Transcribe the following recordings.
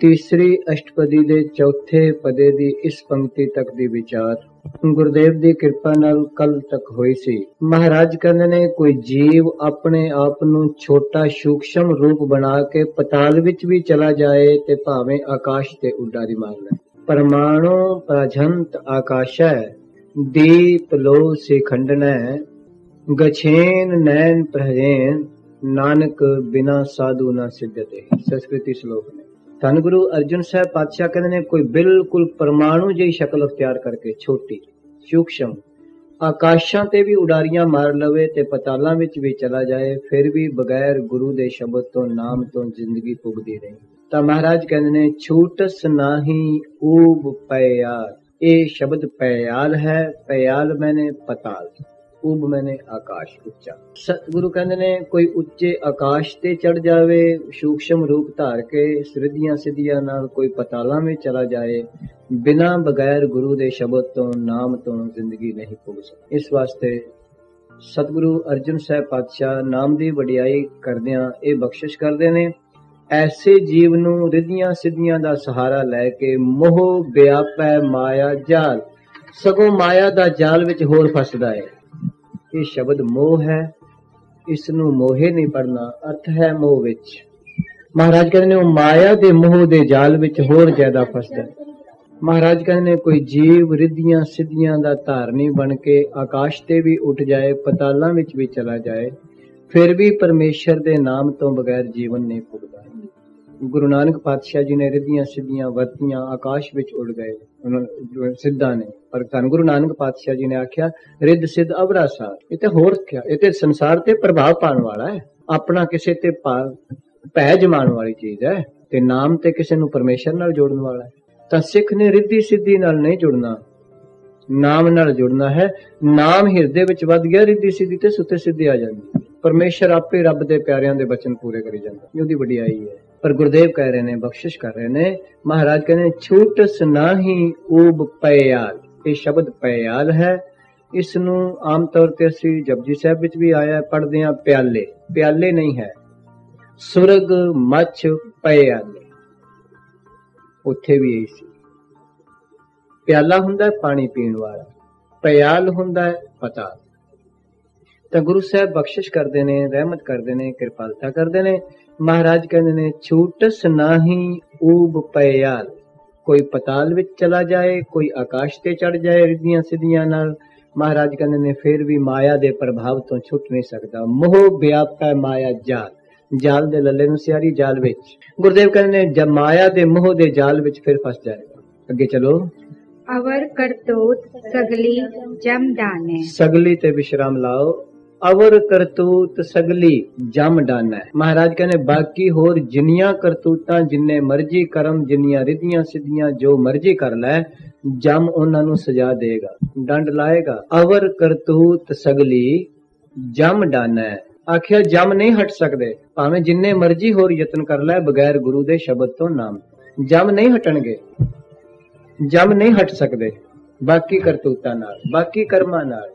तीसरी अष्टपदी दे चौथे पदे दी इस पंक्ति तक दी विचार गुरुदेव दी कृपा नाल कल तक होई सी। महाराज कहंदे ने कोई जीव अपने आप नूं छोटा सूक्ष्म रूप बना के पताल विच भी चला जाए ते भावें आकाश ते उडारी मार ले। परमाणु प्राजंत आकाशै दीप लो शिखंडनै गछेन नैन प्रहजेन नानक बिना साधु न सिद्धते। संस्कृति श्लोक ने धन गुरु अर्जुन साहब पातशाह कहते ने कोई बिल्कुल परमाणु जी शक्ल अख्तियार करके छोटी सूक्ष्म आकाशां ते भी उडारियां मार लवे ते पतालां विच भी चला जाए फिर भी बगैर गुरु दे शब्द तो नाम तो जिंदगी पुगदी रही। तां महाराज कहते ने छूटस नाही ऊब पयाल। ये शब्द पयाल है। पयाल मैंने पताल, ऊब मैंने आकाश उच्चा। सतगुरु कहंदे ने कोई उच्चे आकाश ते चढ़ जावे सूक्ष्म रूप धार के सिद्धियां सिद्धियां नाल कोई पतालां में चला जाए बिना बगैर गुरु दे शब्द तो नाम तो जिंदगी नहीं पुग सकती। इस वास्ते सतगुरु अर्जुन साहब पातशाह नाम दी वडियाई करदियां ये बख्शिश करदे ने ऐसे जीव नूं रिद्धियां सिद्धियां दा सहारा लैके मोह व्यापै माया जाल सगों माया दा जाल विच होर फसदा है। ये शब्द मोह है, इसनू मोहे नहीं पढ़ना, अर्थ है मोह विच। महाराज कहते ने माया दे मोह दे जाल विच होर ज्यादा फसदा है। महाराज कहते ने कोई जीव रिद्धियां सिद्धियां दा धारनी बन के आकाश ते भी उठ जाए पतालां विच भी चला जाए फिर भी परमेश्वर दे नाम तो बगैर जीवन नहीं पुगदा। गुरु नानक पातशाह जी ने रिद्धियां सिद्धियां वरतियां आकाश विच उड़ गए सिद्धा ने पर धन गुरु नानक पातशाह जी ने आख्या रिद्ध सिद्ध अवरा सार। ये ते होर क्या, ये ते संसार ते प्रभाव पाने वाला है, अपना किसे ते भै जमाने वाली चीज है ते नाम ते किसे नूं परमेश्वर नाल जोड़न वाला है। तां सिख ने रिद्धि सिद्धि नाल नहीं जुड़ना, नाम नाल जुड़ना है। नाम हिरदे विच वध गया रिद्धि सिद्धि ते सुते सिद्धि आ जांदी। परमेश्वर आपे रब दे प्यारियां दे वचन पूरे करी जांदा। ओदी वडियाई है। पर गुरुदेव कह रहे ने बख्शिश कर रहे ने महाराज कहने छूटस नाही ऊब पयाल। ये शब्द पयाल है। इसनू आम तौर ते असी जपजी साहब विच भी आया पढ़दे हां प्याले, प्याले नहीं है। सुरग मच्छ पयाले उत्थे भी यही सी। प्याला हुंदा है पानी पीण वाला, पयाल हुंदा है पताल। तो गुरु साहब बख्शिश करते ने, रहमत करते ने, कृपालता करते ने। महाराज कहते ने छूटस नाही ऊब पयाल। कोई पताल विच चला जाए, कोई आकाश ते चढ़ जाए रिद्धियां सिद्धियां नाल, महाराज कहते ने फिर भी माया दे प्रभाव तो छुट नहीं सकता। मोह व्यापै माया जाल, जाल दे लल्ले नूं सियारी जाल विच। गुरुदेव कहते ने जब माया दे मोह दे जाल विच फिर फस जाएगा। अगे चलो। अवर करतूत सगली जम डाने। सगली ते विश्राम लाओ। अवर करतूत सगली जम डाना है। महाराज कहने बाकी होर जिन्नियां करतूतां जिन्ने मर्जी कर्म जिन्नियां रिद्धियां सिद्धियां जो मर्जी कर लै जम उन्हां नूं सजा देगा, दंड लाएगा। अवर करतूत सगली जम डाना है। आखिया जम नहीं हट सकते भावें जिन्ने मर्जी होर यतन कर लै बगैर गुरु दे शब्द तो नाम जम नहीं हटणगे, जम नहीं हट सकते। बाकी करतूतां नाल, बाकी कर्मां नाल,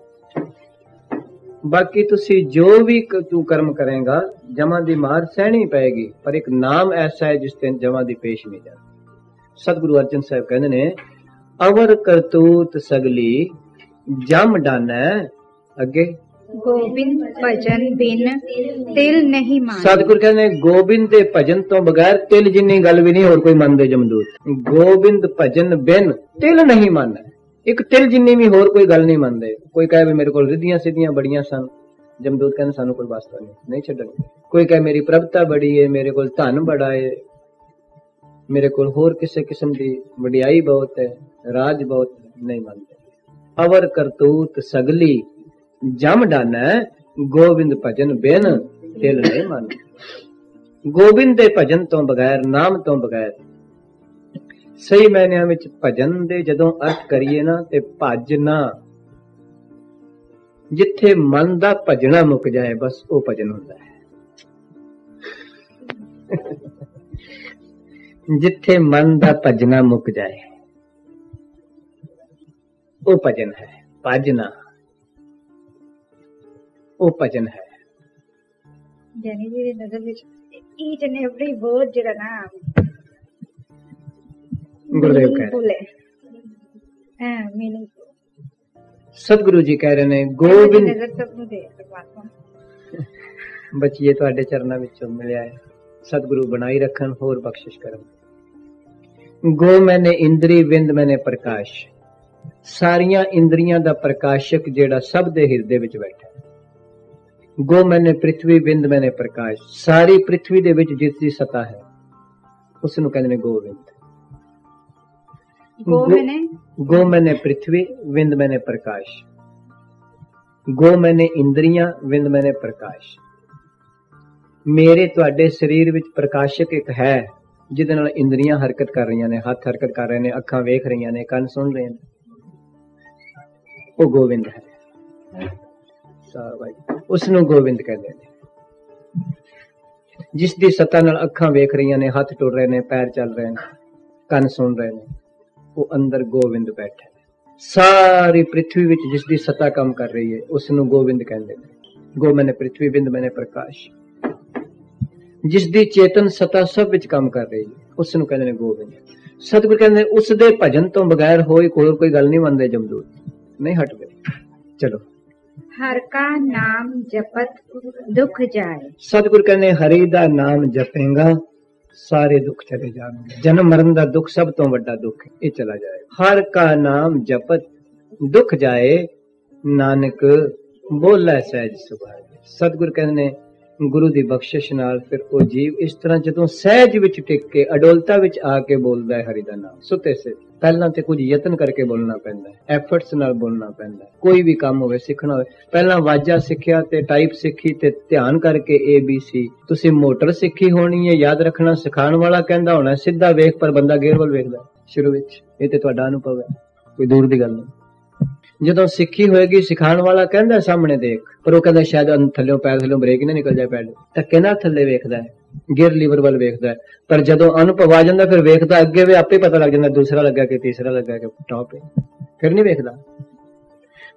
बाकी तुसी जो भी तू कर्म करेगा जमा दी मार सहनी पेगी। पर एक नाम ऐसा है जिस दिन जमा दी पेश नहीं जाती। सतगुरु अर्जन साहब कहते ने अवर करतूत सगली जम डाना। अगे गोबिंद भजन बिन तिल नहीं मान। सतगुरु कहते गोबिंद दे भजन तो बगैर तिल जिन्नी गल भी नहीं होर कोई मनदे जमदूत। गोबिंद भजन बिन तिल नहीं माना। एक तिल जिन्नी भी होर कोई गल नहीं मनदे। कोई कहे भी मेरे को रिद्धियां सिद्धियां बड़ियां सन, जमदूत कहते सानू कोई वास्ता नहीं छड्डणगे। कोई कहे मेरी प्रभता बड़ी है, मेरे को धन बड़ा है, मेरे को होर किसी किस्म की वडियाई बहुत है, राज बहुत है, नहीं मानते। अवर करतूत सगली जम डाना, गोबिंद भजन बिन तिल नहीं माना। गोबिंद दे भजन तो बगैर, नाम तो बगैर। सही मैनिਆਂ ਵਿੱਚ ਭਜਨ ਦੇ ਜਦੋਂ ਅਰਥ ਕਰੀਏ ਨਾ ਤੇ ਭਜਨਾ ਜਿੱਥੇ ਮਨ ਦਾ ਭਜਣਾ ਮੁੱਕ ਜਾਏ ਬਸ ਉਹ ਭਜਨ ਹੁੰਦਾ ਹੈ। ਜਿੱਥੇ ਮਨ ਦਾ ਭਜਣਾ ਮੁੱਕ ਜਾਏ ਉਹ ਭਜਨ ਹੈ। ਭਜਨਾ ਉਹ ਭਜਨ ਹੈ। ਜਾਨੀ ਜੀ ਦੇ ਨਜ਼ਰ ਵਿੱਚ ਈਚ ਐਂਡ ਐਵਰੀ ਵਰਡ ਜਿਹੜਾ ਨਾ गुरुदेव कह रहे सतगुरु जी कह रहे ने गोविंद बचिए तुहाडे चरनां विचों मिलिया है सतगुरु बनाई रखन होर बख्शिश करन। गो मैंने इंद्री विंद मैंने प्रकाश सारियां इंद्रियां दा प्रकाशक जेड़ा सब दे हिरदे विच बैठा है। गो मैंने पृथ्वी विंद मैंने प्रकाश सारी पृथ्वी दे विच जिस दी सता है उसनूं कहंदे ने गोविंद। गो मैंने पृथ्वी विंद मैंने प्रकाश गो मैंने इंद्रियां विंद मैंने प्रकाश मेरे तुहाडे शरीर विच प्रकाशक एक है जिहदे नाल इंद्रियां हरकत कर रही ने हथ हरकत कर रहे ने अखां वेख रही ने कंन सुन रहे ने वो गोविंद है। उसनूं गोविंद कहंदे ने जिस दी सत्ता नाल अखां वेख रही ने हथ टुर रहे ने पैर चल रहे ने कंन सुन रहे ने वो अंदर गोविंद बैठा है। सारी पृथ्वी विच जिस दी सत्ता काम कर रही है उसनूं गोविंद कहंदे ने। गो मैंने पृथ्वी विंद मैंने प्रकाश जिस दी चेतन सत्ता सब विच काम कर रही है उसनूं कहंदे ने गोविंद। सतगुर कहंदे उस दे भजन तो बगैर होई कोई गल नहीं मनदे जमदूत नहीं हटदे। चलो हर का नाम जपत दुख जाए सतगुर कहंदे हरि दा नाम जपेगा सारे दुख चले जाएंगे। जन्म मरण दा दुख सब तो वड्डा दुख है ये चला जाएगा। हर का नाम जपत दुख जाए नानक बोला सहज सुभाए। सतगुर कहंदे गुरु दी बख्शिश नाल फिर ओ जीव इस तरह जदों सहज विच टिक के अडोलता विच आके बोलदा है हरि दा नाम सुते से पहला ते कुछ यतन करके बोलना पैंदा है एफर्ट्स नाल बोलना पैंदा है। कोई भी काम होवे सीखना होवे पहला वाजा सिक्ख्या ते टाइप सीखी ते ध्यान करके ABC तुसी मोटर सीखी होनी है याद रखना सिखाण वाला कहंदा होना सीधा वेख पर बंदा गेयर वल वेखदा शुरू विच ये ते तुहाडा अनुभव है कोई दूर दी गल नहीं। जदों सीखी होएगी सिखाण वाला कहंदा सामने देख पर वो कहंदा शायद थल्लों पैर थल्लों ब्रेक ना निकल जाए पैर धक्के नाल थल्ले वेखदा है गियर लीवर वाल वेखदा है पर जदों अनुभव आ जांदा फिर वेखदा अगे वे आपे पता लग जांदा दूसरा लगा के तीसरा लगा के टॉप है फिर नहीं वेखदा।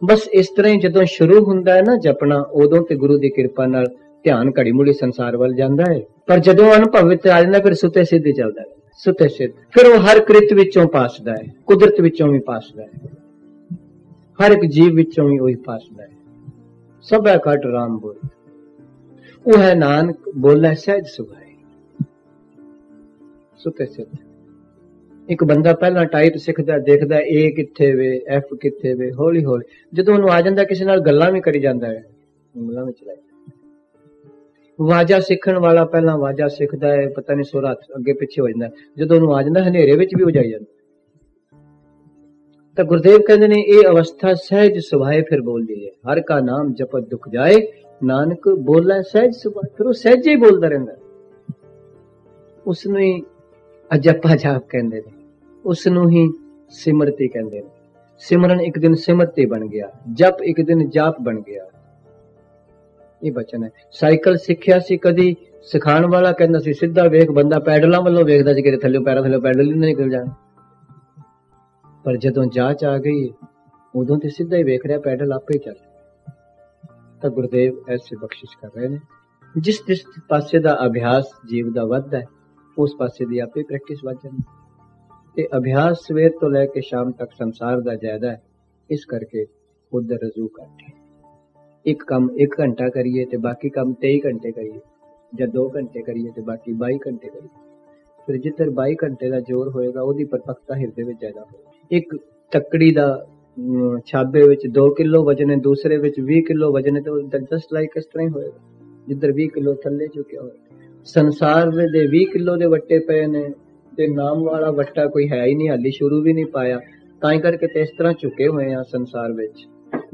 बस इस तरह ही जदों शुरू हुंदा है ना जपना उदों ते गुरु दी कृपा नाल ध्यान घड़ी मुड़ी संसार वाल जांदा है पर जदों अनुभव विच आ जांदा फिर सुते सिद्ध चलदा है सुते सिद्ध फिर वो हर कृत विचों पासदा है कुदरत विचों भी पासदा है हर एक जीव विचों भी वही पासदा है सब है कट राम बोल वो है नानक बोला सहज सुभाए सुते सिद्ध। एक बंदा पहला टाइप सिखदा देखदा ए किथे वे एफ किथे वे हौली हौली जदों उन्होंने आ जांदा किसी नाल गल्लां भी करी जांदा है गल्लां विच चला वाजा सीखण वाला पहला वाजा सिखदा है पता नहीं सुर हथ अगे पिछे हो जांदा जदों उन्होंने आ जांदा हनेरे विच भी हो जाई जांदा। तो गुरुदेव कहते ने ये अवस्था सहज सुभाए फिर बोल दी है हर का नाम जपत दुख जाए नानक बोला सहज सुभाए फिर वो सहज ही बोलता रहता उसनू ही अजपा जाप कहते हैं उसनू ही सिमरती कहते हैं। सिमरन एक दिन सिमरती बन गया जप एक दिन जाप बन गया ये बचन है। साइकिल सिक्ख्या सी कदी सिखाण वाला कहंदा सी सीधा वेख बंदा पैडलां वल्लों वेखदा सी कि थल्ले पैरां थल्ले पैडल ही निकल जाण पर जदों जांच आ गई उदों ते सीधा ही वेख रहा पैडल आपे ही चल। तो गुरुदेव ऐसे बख्शिश कर रहे ने जिस जिस पासे दा अभ्यास जीव दा वधदा है उस पासे दी आपे प्रैक्टिस वध जांदी ते अभ्यास सवेर तो लैके शाम तक संसार दा ज्यादा है इस करके उधर रजू करते एक काम 1 घंटा करिए ते बाकी काम 23 घंटे करिए या 2 घंटे करिए ते बाकी 22 घंटे करिए फिर जिधर 22 घंटे का जोर होएगा ओदी परपक्ता हिरदे विच ज्यादा होएगी। एक तकड़ी दा छाबे विच 2 किलो वजन है दूसरे विच 20 किलो वजन है तो जस्ट लाइक इस तरह ही होएगा जिधर 20 किलो थल्ले चुके होए। संसार दे 20 किलो दे वट्टे पे ने ते नाम वाला वट्टा कोई है ही नहीं हाली शुरू भी नहीं पाया ताई करके ते इस तरह झुके हुए हैं संसार विच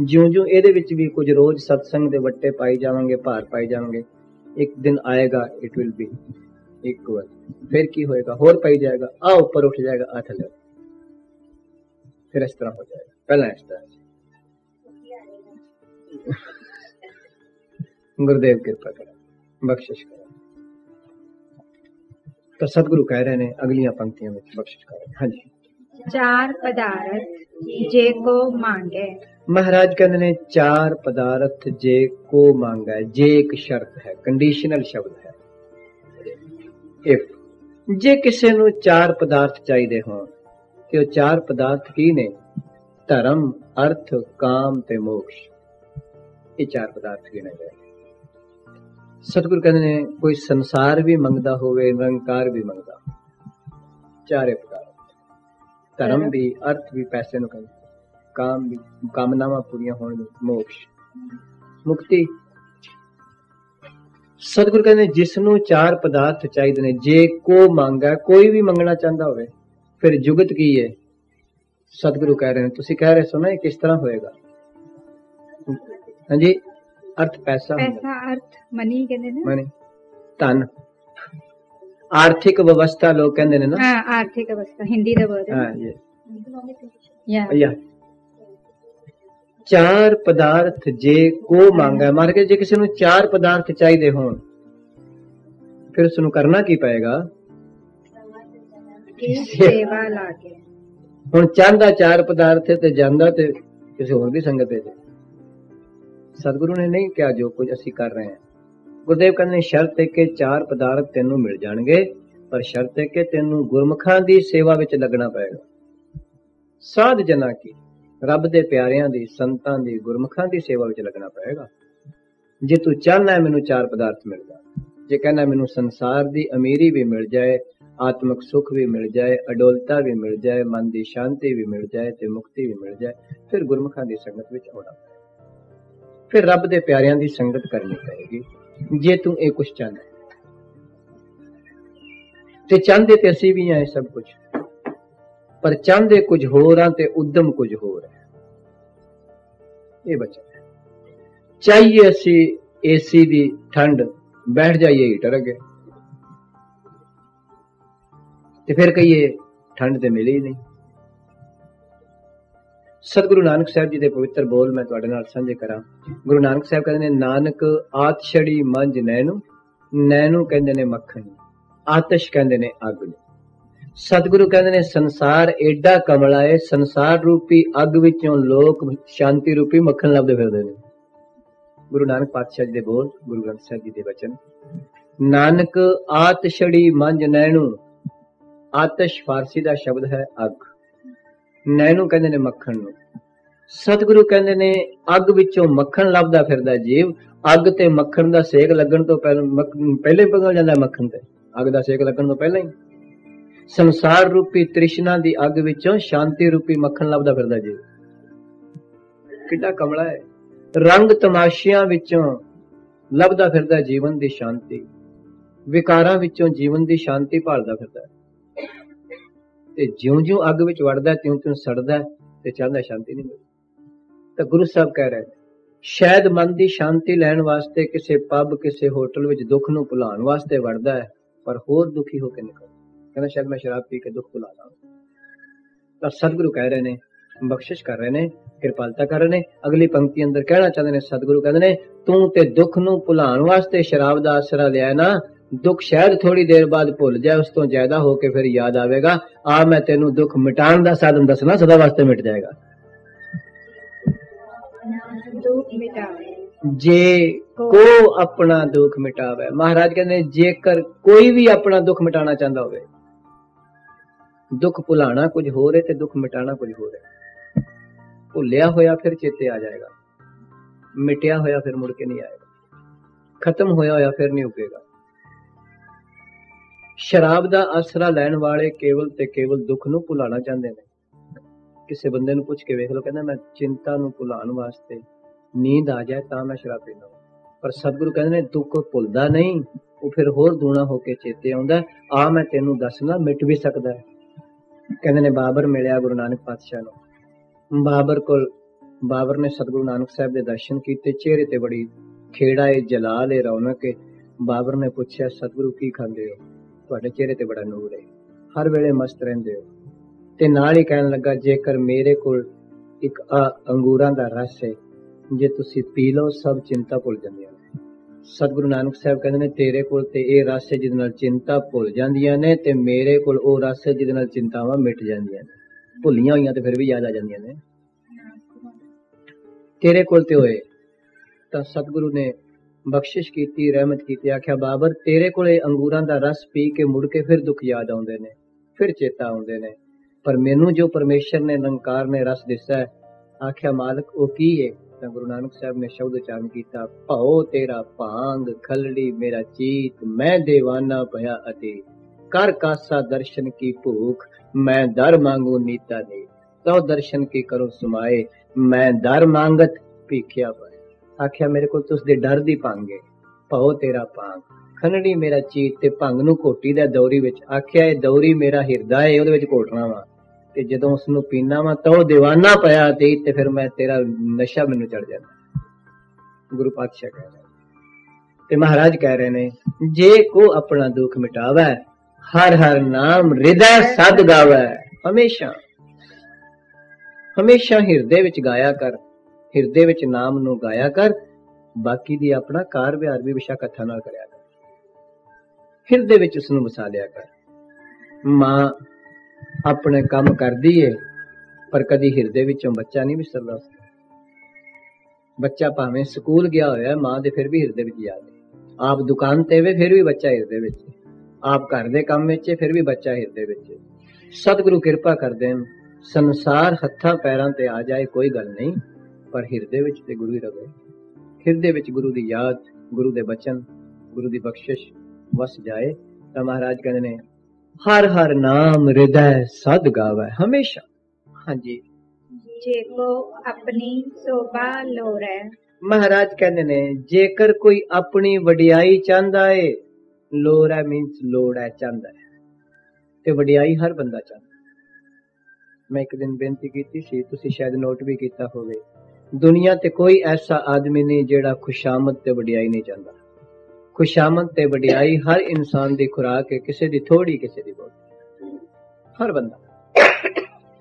ज्यों ज्यों एदे विच भी कुछ रोज सत्संग दे वट्टे पाई जावांगे भार पाई जावांगे एक दिन आएगा इट विल बी एक बार फिर की होएगा होर पाई जाएगा आ ऊपर उठ जाएगा आ थल्ले फिर इस तरह हो जाएगा पहला इस तरह गुरुदेव कृपा करें बख्शिश करें। तो सतगुरु कह रहे हैं अगलियां पंक्तियों में बख्शिश करें। हाँ जी 4 पदार्थ जे को मांगे महाराज कहते ने 4 पदार्थ जे को मांगा है जे एक शर्त है कंडीशनल शब्द है। इफ जे किसी नूं 4 पदार्थ चाहिए होण ਤੇ ਉਹ ਚਾਰ ਪਦਾਰਥ ਕੀ ਨੇ? ਧਰਮ, ਅਰਥ, ਕਾਮ ਤੇ ਮੋਕਸ਼। ਇਹ ਚਾਰ ਪਦਾਰਥ ਗਿਣੇ ਗਏ। ਸਤਿਗੁਰੂ ਕਹਿੰਦੇ ਨੇ ਕੋਈ ਸੰਸਾਰ ਵੀ ਮੰਗਦਾ ਹੋਵੇ, ਨਿਰੰਕਾਰ ਵੀ ਮੰਗਦਾ, ਚਾਰੇ ਪਦਾਰਥ, ਧਰਮ ਵੀ, ਅਰਥ ਵੀ, ਪੈਸੇ ਨੂੰ ਕਹਿੰਦੇ, ਕਾਮ ਵੀ, ਕਾਮਨਾਵਾਂ ਪੂਰੀਆਂ ਹੋਣ, ਮੋਕਸ਼, ਮੁਕਤੀ। ਸਤਿਗੁਰੂ ਕਹਿੰਦੇ ਜਿਸ ਨੂੰ ਚਾਰ ਪਦਾਰਥ ਚਾਹੀਦੇ ਨੇ, ਜੇ ਕੋ ਮੰਗਾ, ਕੋਈ ਵੀ ਮੰਗਣਾ ਚਾਹੁੰਦਾ ਹੋਵੇ, ਫਿਰ ਜੁਗਤ ਕੀ ਹੈ? ਸਤਿਗੁਰੂ ਕਹਿ ਰਹੇ ਨੇ, ਤੁਸੀਂ ਕਹਿ ਰਹੇ ਸੋ ਨਾ, ਇਹ ਕਿਸ ਤਰ੍ਹਾਂ ਹੋਏਗਾ? ਹਾਂਜੀ, ਅਰਥ ਪੈਸਾ, ਅਰਥ ਮਨੀ ਕਹਿੰਦੇ ਨੇ, ਮਨੀ, ਧਨ, ਆਰਥਿਕ ਵਿਵਸਥਾ ਲੋਕ ਕਹਿੰਦੇ ਨੇ ਨਾ। ਹਾਂ, ਆਰਥਿਕ ਵਿਵਸਥਾ ਹਿੰਦੀ ਦਾ ਵਰਡ ਹੈ। ਹਾਂ, ਚਾਰ ਪਦਾਰਥ ਜੇ ਕੋ ਮੰਗਾ, ਮਾਰ ਕੇ ਜੇ ਕਿਸੇ ਨੂੰ ਚਾਰ ਪਦਾਰਥ ਚਾਹੀਦੇ ਹੋਣ, ਫਿਰ ਉਸ ਨੂੰ ਕਰਨਾ ਕੀ ਪਏਗਾ? ਸੇਵਾ ਲਾ ਕੇ। ਹੁਣ ਚਾਹੁੰਦਾ ਚਾਰ ਪਦਾਰਥ ਤੇ ਜਾਂਦਾ ਤੇ ਕਿਸੇ ਹੋਰ ਦੀ ਸੰਗਤ ਹੈ। ਸਤਿਗੁਰੂ ਨੇ ਨਹੀਂ ਕਿਹਾ ਜੋ ਕੁਝ ਅਸੀਂ ਕਰ ਰਹੇ ਹਾਂ। ਗੁਰਦੇਵ ਕਹਿੰਦੇ ਸ਼ਰਤ ਹੈ ਕਿ ਚਾਰ ਪਦਾਰਥ ਤੈਨੂੰ ਮਿਲ ਜਾਣਗੇ, ਪਰ ਸ਼ਰਤ ਹੈ ਕਿ ਤੈਨੂੰ ਗੁਰਮੁਖਾਂ ਦੀ ਸੇਵਾ ਵਿੱਚ ਲੱਗਣਾ ਪਏਗਾ। ਸਾਧ ਜਨਾਂ ਕੀ, ਰੱਬ ਦੇ ਪਿਆਰਿਆਂ ਦੀ, ਸੰਤਾਂ ਦੀ, ਗੁਰਮੁਖਾਂ ਦੀ ਸੇਵਾ ਵਿੱਚ ਲੱਗਣਾ ਪਏਗਾ। ਜੇ ਤੂੰ ਚਾਹਨਾ ਮੈਨੂੰ ਚਾਰ ਪਦਾਰਥ ਮਿਲ ਜਾਣ, ਜੇ ਕਹਿੰਦਾ ਮੈਨੂੰ ਸੰਸਾਰ ਦੀ ਅਮੀਰੀ ਵੀ ਮਿਲ ਜਾਏ, ਆਤਮਿਕ ਸੁਖ ਵੀ ਮਿਲ ਜਾਏ, ਅਡੋਲਤਾ ਵੀ ਮਿਲ ਜਾਏ, ਮਨ ਦੀ ਸ਼ਾਂਤੀ ਵੀ ਮਿਲ ਜਾਏ ਤੇ ਮੁਕਤੀ ਵੀ ਮਿਲ ਜਾਏ, ਫਿਰ ਗੁਰਮੁਖਾਂ ਦੀ ਸੰਗਤ ਵਿੱਚ ਆਉਣਾ ਪਏਗਾ, ਫਿਰ ਰੱਬ ਦੇ ਪਿਆਰਿਆਂ ਦੀ ਸੰਗਤ ਕਰਨੀ ਪਏਗੀ। ਜੇ ਤੂੰ ਇਹ ਕੁਛ ਚਾਹਨਾ, ਤੇ ਚਾਹੁੰਦੇ ਤੇ ਅਸੀਂ ਵੀ ਆਏ ਸਭ ਕੁਝ, ਪਰ ਚਾਹੁੰਦੇ ਕੁਝ ਹੋਰ ਆ ਤੇ ਉਦਮ ਕੁਝ ਹੋਰ ਹੈ। ਇਹ ਬਚਨ ਹੈ। ਚਾਹੀਏ ਅਸੀਂ ਏਸੀ ਦੀ ਠੰਡ, ਬੈਠ ਜਾਈਏ ਹੀਟਰ ਅੱਗੇ, ਤੇ ਫਿਰ ਕਹੀਏ ਠੰਡ ਤੇ ਮਿਲੀ ਨਹੀਂ। ਸਤਿਗੁਰੂ ਨਾਨਕ ਸਾਹਿਬ ਜੀ ਦੇ ਪਵਿੱਤਰ ਬੋਲ ਮੈਂ ਤੁਹਾਡੇ ਨਾਲ ਸਾਂਝੇ ਕਰਾਂ। ਗੁਰੂ ਨਾਨਕ ਸਾਹਿਬ ਕਹਿੰਦੇ ਨੇ, ਨਾਨਕ ਆਤਸ਼ੜੀ ਮੰਝ ਨੈਣੂ, ਨੈਣੂ ਕਹਿੰਦੇ ਨੇ ਮੱਖਣ, ਆਤਸ਼ ਕਹਿੰਦੇ ਨੇ ਅੱਗ ਨੂੰ। ਸਤਿਗੁਰੂ ਕਹਿੰਦੇ ਨੇ ਸੰਸਾਰ ਏਡਾ ਕਮਲਾ ਹੈ, ਸੰਸਾਰ ਰੂਪੀ ਅੱਗ ਵਿੱਚੋਂ ਲੋਕ ਸ਼ਾਂਤੀ ਰੂਪੀ ਮੱਖਣ ਲੱਭਦੇ ਫਿਰਦੇ ਨੇ। ਗੁਰੂ ਨਾਨਕ ਪਾਤਸ਼ਾਹ ਜੀ ਦੇ ਬੋਲ, ਗੁਰੂ ਗ੍ਰੰਥ ਸਾਹਿਬ ਜੀ ਦੇ ਬਚਨ। ਨਾਨਕ ਆਤਸ਼ੜੀ ਮੰਝ ਨੈਣੂ, ਆਤਸ਼ ਫਾਰਸੀ ਦਾ ਸ਼ਬਦ ਹੈ ਅੱਗ, ਨੈਣੂ ਕਹਿੰਦੇ ਨੇ ਮੱਖਣ ਨੂੰ। ਸਤਿਗੁਰੂ ਕਹਿੰਦੇ ਨੇ ਅੱਗ ਵਿੱਚੋਂ ਮੱਖਣ ਲੱਭਦਾ ਫਿਰਦਾ ਜੀਵ। ਅੱਗ ਤੇ ਮੱਖਣ ਦਾ ਸੇਕ ਲੱਗਣ ਤੋਂ ਪਹਿਲੇ ਪਿਘਲ ਜਾਂਦਾ ਮੱਖਣ ਤੇ, ਅੱਗ ਦਾ ਸੇਕ ਲੱਗਣ ਤੋਂ ਪਹਿਲਾਂ ਹੀ। ਸੰਸਾਰ ਰੂਪੀ ਤ੍ਰਿਸ਼ਨਾ ਦੀ ਅੱਗ ਵਿੱਚੋਂ ਸ਼ਾਂਤੀ ਰੂਪੀ ਮੱਖਣ ਲੱਭਦਾ ਫਿਰਦਾ ਜੀਵ। ਕਿੱਡਾ ਕਮਲਾ ਹੈ। ਰੰਗ ਤਮਾਸ਼ਿਆਂ ਵਿੱਚੋਂ ਲੱਭਦਾ ਫਿਰਦਾ ਜੀਵਨ ਦੀ ਸ਼ਾਂਤੀ, ਵਿਕਾਰਾਂ ਵਿੱਚੋਂ ਜੀਵਨ ਦੀ ਸ਼ਾਂਤੀ ਭਾਲਦਾ ਫਿਰਦਾ, ਤੇ ਜਿਉਂ-ਜਿਉਂ ਅੱਗ ਵਿੱਚ ਵੜਦਾ ਤਿਉਂ-ਤਿਉਂ ਸੜਦਾ ਤੇ ਚਾਹੁੰਦਾ ਸ਼ਾਂਤੀ ਨਹੀਂ ਮਿਲਦੀ। ਤਾਂ ਗੁਰੂ ਸਾਹਿਬ ਕਹਿ ਰਹੇ, ਸ਼ਾਇਦ ਮਨ ਦੀ ਸ਼ਾਂਤੀ ਲੈਣ ਵਾਸਤੇ ਕਿਸੇ ਪੱਬ, ਕਿਸੇ ਹੋਟਲ ਵਿੱਚ ਦੁੱਖ ਨੂੰ ਭੁਲਾਉਣ ਵਾਸਤੇ ਵੜਦਾ ਹੈ, ਪਰ ਹੋਰ ਦੁਖੀ ਹੋ ਕੇ ਨਿਕਲਦਾ। ਕਹਿੰਦਾ ਸ਼ਾਇਦ ਮੈਂ ਸ਼ਰਾਬ ਪੀ ਕੇ ਦੁੱਖ ਭੁਲਾ ਲਾਂ। ਤਾਂ ਸਤਿਗੁਰੂ ਕਹਿ ਰਹੇ ਨੇ, ਬਖਸ਼ਿਸ਼ ਕਰ ਰਹੇ ਨੇ, ਕਿਰਪਾਲਤਾ ਕਰ ਰਹੇ ਨੇ। ਅਗਲੀ ਪੰਕਤੀ ਅੰਦਰ ਕਹਿਣਾ ਚਾਹੁੰਦੇ ਨੇ, ਸਤਿਗੁਰੂ ਕਹਿੰਦੇ ਨੇ, ਤੂੰ ਤੇ ਦੁੱਖ ਨੂੰ ਭੁਲਾਉਣ ਵਾਸਤੇ ਸ਼ਰਾਬ ਦਾ ਆਸਰਾ ਲਿਆ ਨਾ, ਦੁੱਖ ਸ਼ਾਇਦ ਥੋੜੀ ਦੇਰ ਬਾਅਦ ਭੁੱਲ ਜਾਏ, ਉਸ ਤੋਂ ਜ਼ਿਆਦਾ ਹੋ ਕੇ ਫਿਰ ਯਾਦ ਆਵੇਗਾ। ਆ ਮੈਂ ਤੈਨੂੰ ਦੁੱਖ ਮਿਟਾਉਣ ਦਾ ਸਾਧਨ ਦੱਸਣਾ, ਸਦਾ ਵਾਸਤੇ ਮਿਟ ਜਾਏਗਾ। ਜੇ ਕੋ ਆਪਣਾ ਦੁੱਖ ਮਿਟਾਵੇ, ਮਹਾਰਾਜ ਕਹਿੰਦੇ ਜੇਕਰ ਕੋਈ ਵੀ ਆਪਣਾ ਦੁੱਖ ਮਿਟਾਣਾ ਚਾਹੁੰਦਾ ਹੋਵੇ, ਦੁੱਖ ਭੁਲਾਣਾ ਕੁਝ ਹੋਰ ਹੈ ਤੇ ਦੁੱਖ ਮਿਟਾਣਾ ਕੁਝ ਹੋਰ ਹੈ। ਭੁੱਲਿਆ ਹੋਇਆ ਫਿਰ ਚੇਤੇ ਆ ਜਾਏਗਾ, ਮਿਟਿਆ ਹੋਇਆ ਫਿਰ ਮੁੜ ਕੇ ਨਹੀਂ ਆਏਗਾ, ਖਤਮ ਹੋਇਆ ਹੋਇਆ ਫਿਰ ਨਹੀਂ ਉਗੇਗਾ। ਸ਼ਰਾਬ ਦਾ ਆਸਰਾ ਲੈਣ ਵਾਲੇ ਕੇਵਲ ਤੇ ਕੇਵਲ ਦੁੱਖ ਨੂੰ ਭੁਲਾਣਾ ਚਾਹੁੰਦੇ ਨੇ। ਕਿਸੇ ਬੰਦੇ ਨੂੰ ਪੁੱਛ ਕੇ ਵੇਖ ਲਓ, ਕਹਿੰਦਾ ਮੈਂ ਚਿੰਤਾ ਨੂੰ ਭੁਲਾਉਣ ਵਾਸਤੇ, ਨੀਂਦ ਆ ਜਾਏ ਤਾਂ ਮੈਂ ਸ਼ਰਾਬ ਪੀਂਦਾ, ਪਰ ਸਤਿਗੁਰੂ ਕਹਿੰਦੇ ਨੇ ਦੁੱਖ ਭੁੱਲਦਾ ਨਹੀਂ, ਉਹ ਫਿਰ ਹੋਰ ਦੂਣਾ ਹੋ ਕੇ ਚੇਤੇ ਆਉਂਦਾ। ਆ ਮੈਂ ਤੈਨੂੰ ਦੱਸਣਾ, ਮਿਟ ਵੀ ਸਕਦਾ ਹੈ। ਕਹਿੰਦੇ ਨੇ ਬਾਬਰ ਮਿਲਿਆ ਗੁਰੂ ਨਾਨਕ ਪਾਤਸ਼ਾਹ ਨੂੰ। ਬਾਬਰ ਨੇ ਸਤਿਗੁਰੂ ਨਾਨਕ ਸਾਹਿਬ ਦੇ ਦਰਸ਼ਨ ਕੀਤੇ, ਚਿਹਰੇ ਤੇ ਬੜੀ ਖੇੜਾ ਏ, ਜਲਾਲ ਏ, ਰੌਣਕ ਏ। ਬਾਬਰ ਨੇ ਪੁੱਛਿਆ, ਸਤਿਗੁਰੂ ਕੀ ਖਾਂਦੇ ਹੋ? ਤੁਹਾਡੇ ਚਿਹਰੇ ਤੇ ਬੜਾ ਨੂਰ ਹੈ, ਹਰ ਵੇਲੇ ਮਸਤ ਰਹਿੰਦੇ ਹੋ। ਤੇ ਨਾਲ ਹੀ ਕਹਿਣ ਲੱਗਾ, ਜੇਕਰ ਮੇਰੇ ਕੋਲ ਇੱਕ ਅੰਗੂਰਾਂ ਦਾ ਰਸ ਹੈ, ਜੇ ਤੁਸੀਂ ਪੀ ਲਓ ਸਭ ਚਿੰਤਾ ਭੁੱਲ ਜਾਂਦੀਆਂ ਨੇ। ਸਤਿਗੁਰੂ ਨਾਨਕ ਸਾਹਿਬ ਕਹਿੰਦੇ ਨੇ, ਤੇਰੇ ਕੋਲ ਤੇ ਇਹ ਰਸ ਹੈ ਜਿਹਦੇ ਨਾਲ ਚਿੰਤਾ ਭੁੱਲ ਜਾਂਦੀਆਂ ਨੇ, ਤੇ ਮੇਰੇ ਕੋਲ ਉਹ ਰਸ ਹੈ ਜਿਹਦੇ ਨਾਲ ਚਿੰਤਾਵਾਂ ਮਿਟ ਜਾਂਦੀਆਂ ਨੇ। ਭੁੱਲੀਆਂ ਹੋਈਆਂ ਤੇ ਫਿਰ ਵੀ ਯਾਦ ਆ ਜਾਂਦੀਆਂ ਨੇ। ਤੇਰੇ ਕੋਲ ਤੇ ਹੋਏ ਤਾਂ ਸਤਿਗੁਰੂ ਨੇ ਬਖਸ਼ਿਸ਼ ਕੀਤੀ, ਰਹਿਮਤ ਕੀਤੀ। ਆਖਿਆ ਬਾਬਰ, ਤੇਰੇ ਕੋਲੇ ਅੰਗੂਰਾਂ ਦਾ ਰਸ ਪੀ ਕੇ ਮੁੜ ਕੇ ਫਿਰ ਦੁੱਖ ਯਾਦ ਆਉਂਦੇ ਨੇ, ਫਿਰ ਚੇਤਾ ਆਉਂਦੇ ਨੇ। पर मैनू जो परमेश्वर ने निरंकार ने रस दिता है, आख्या मालक वो की है? तो गुरु नानक साहब ने शब्द उच्चारण किया, भाओ तेरा भांग खलड़ी मेरा चीत, मैं दीवाना भया अतीत, कर कासा दर्शन की भूख, मैं दर मांगू नीता दे, तो दर्शन की करो सुमाए, मैं दर मांगत भीखिया पाए। आख्या मेरे को तुस दे डर दी भंग है, भाओ तेरा भांग खलड़ी मेरा चीत, ते भंग नू घोटी दा दौरी विच, आख्या ये दौरी मेरा हिरदा है, ਉਹਦੇ ਵਿੱਚ ਘੋਟਣਾ ਵਾ, ਤੇ ਜਦੋਂ ਉਸ ਨੂੰ ਪੀਣਾ ਵਾ ਤਾਂ ਉਹ دیਵਾਨਾ ਪਿਆ ਤੇ ਫਿਰ ਮੈਂ ਤੇਰਾ ਨਸ਼ਾ ਮੈਨੂੰ ਚੜ ਜਾਂਦਾ। ਗੁਰੂ ਪਾਤਸ਼ਾਹ ਕਹਿ ਰਹੇ ਤੇ ਮਹਾਰਾਜ ਕਹਿ ਰਹੇ ਨੇ, ਜੇ ਕੋ ਆਪਣਾ ਦੁੱਖ ਮਿਟਾਵੇ, ਹਰ ਹਰ ਨਾਮ ਹਿਰਦੈ ਸਦ ਗਾਵੇ, ਹਮੇਸ਼ਾ ਹਮੇਸ਼ਾ ਹਿਰਦੇ ਵਿੱਚ ਗਾਇਆ ਕਰ, ਹਿਰਦੇ ਵਿੱਚ ਨਾਮ ਨੂੰ ਗਾਇਆ ਕਰ, ਬਾਕੀ ਦੀ ਆਪਣਾ ਕਾਰ ਵਿਹਾਰ ਵੀ ਵਿਸ਼ਾ ਕਥਾ ਨਾਲ ਕਰਿਆ ਕਰ, ਹਿਰਦੇ ਵਿੱਚ ਉਸ ਨੂੰ ਵਸਾ ਲਿਆ ਕਰ। ਮਾਂ अपने काम कर दी है, पर कदी हिरदे विचों बच्चा नहीं विसरदा। बच्चा भावें स्कूल गया होया मां दे फिर भी हिरदे विच याद है, आप दुकान ते वे फिर भी बच्चा हिरदे विच, आप घर दे काम विच फिर भी बच्चा हिरदे विच। सतगुरु कृपा कर देन, संसार हत्थां पैरां ते आ जाए कोई गल नहीं, पर हिरदे विच ते गुरु ही रहे, हिरदे विच गुरु दी याद, गुरु दे बचन, गुरु दी बख्शिश वस जाए। तां महाराज कहंदे ने, हर हर नाम हृदय सद गावे, हमेशा। हाँ जी, जेको अपनी शोभा लोरै। महाराज कहते ने, जेकर कोई अपनी वडियाई चाहता है, लोरै मीन्स लोड़ है, चाहता है, ते वडियाई हर बंदा चाहता। मैं एक दिन बेनती की सी, तुसी शायद नोट भी किया होवे, दुनिया ते कोई ऐसा आदमी नहीं जेड़ा खुशामद ते वडियाई नहीं चाहता। खुशामद ते वडियाई हर इंसान दी खुराक है, किसी दी थोड़ी किसी दी बहुत, हर बंदा।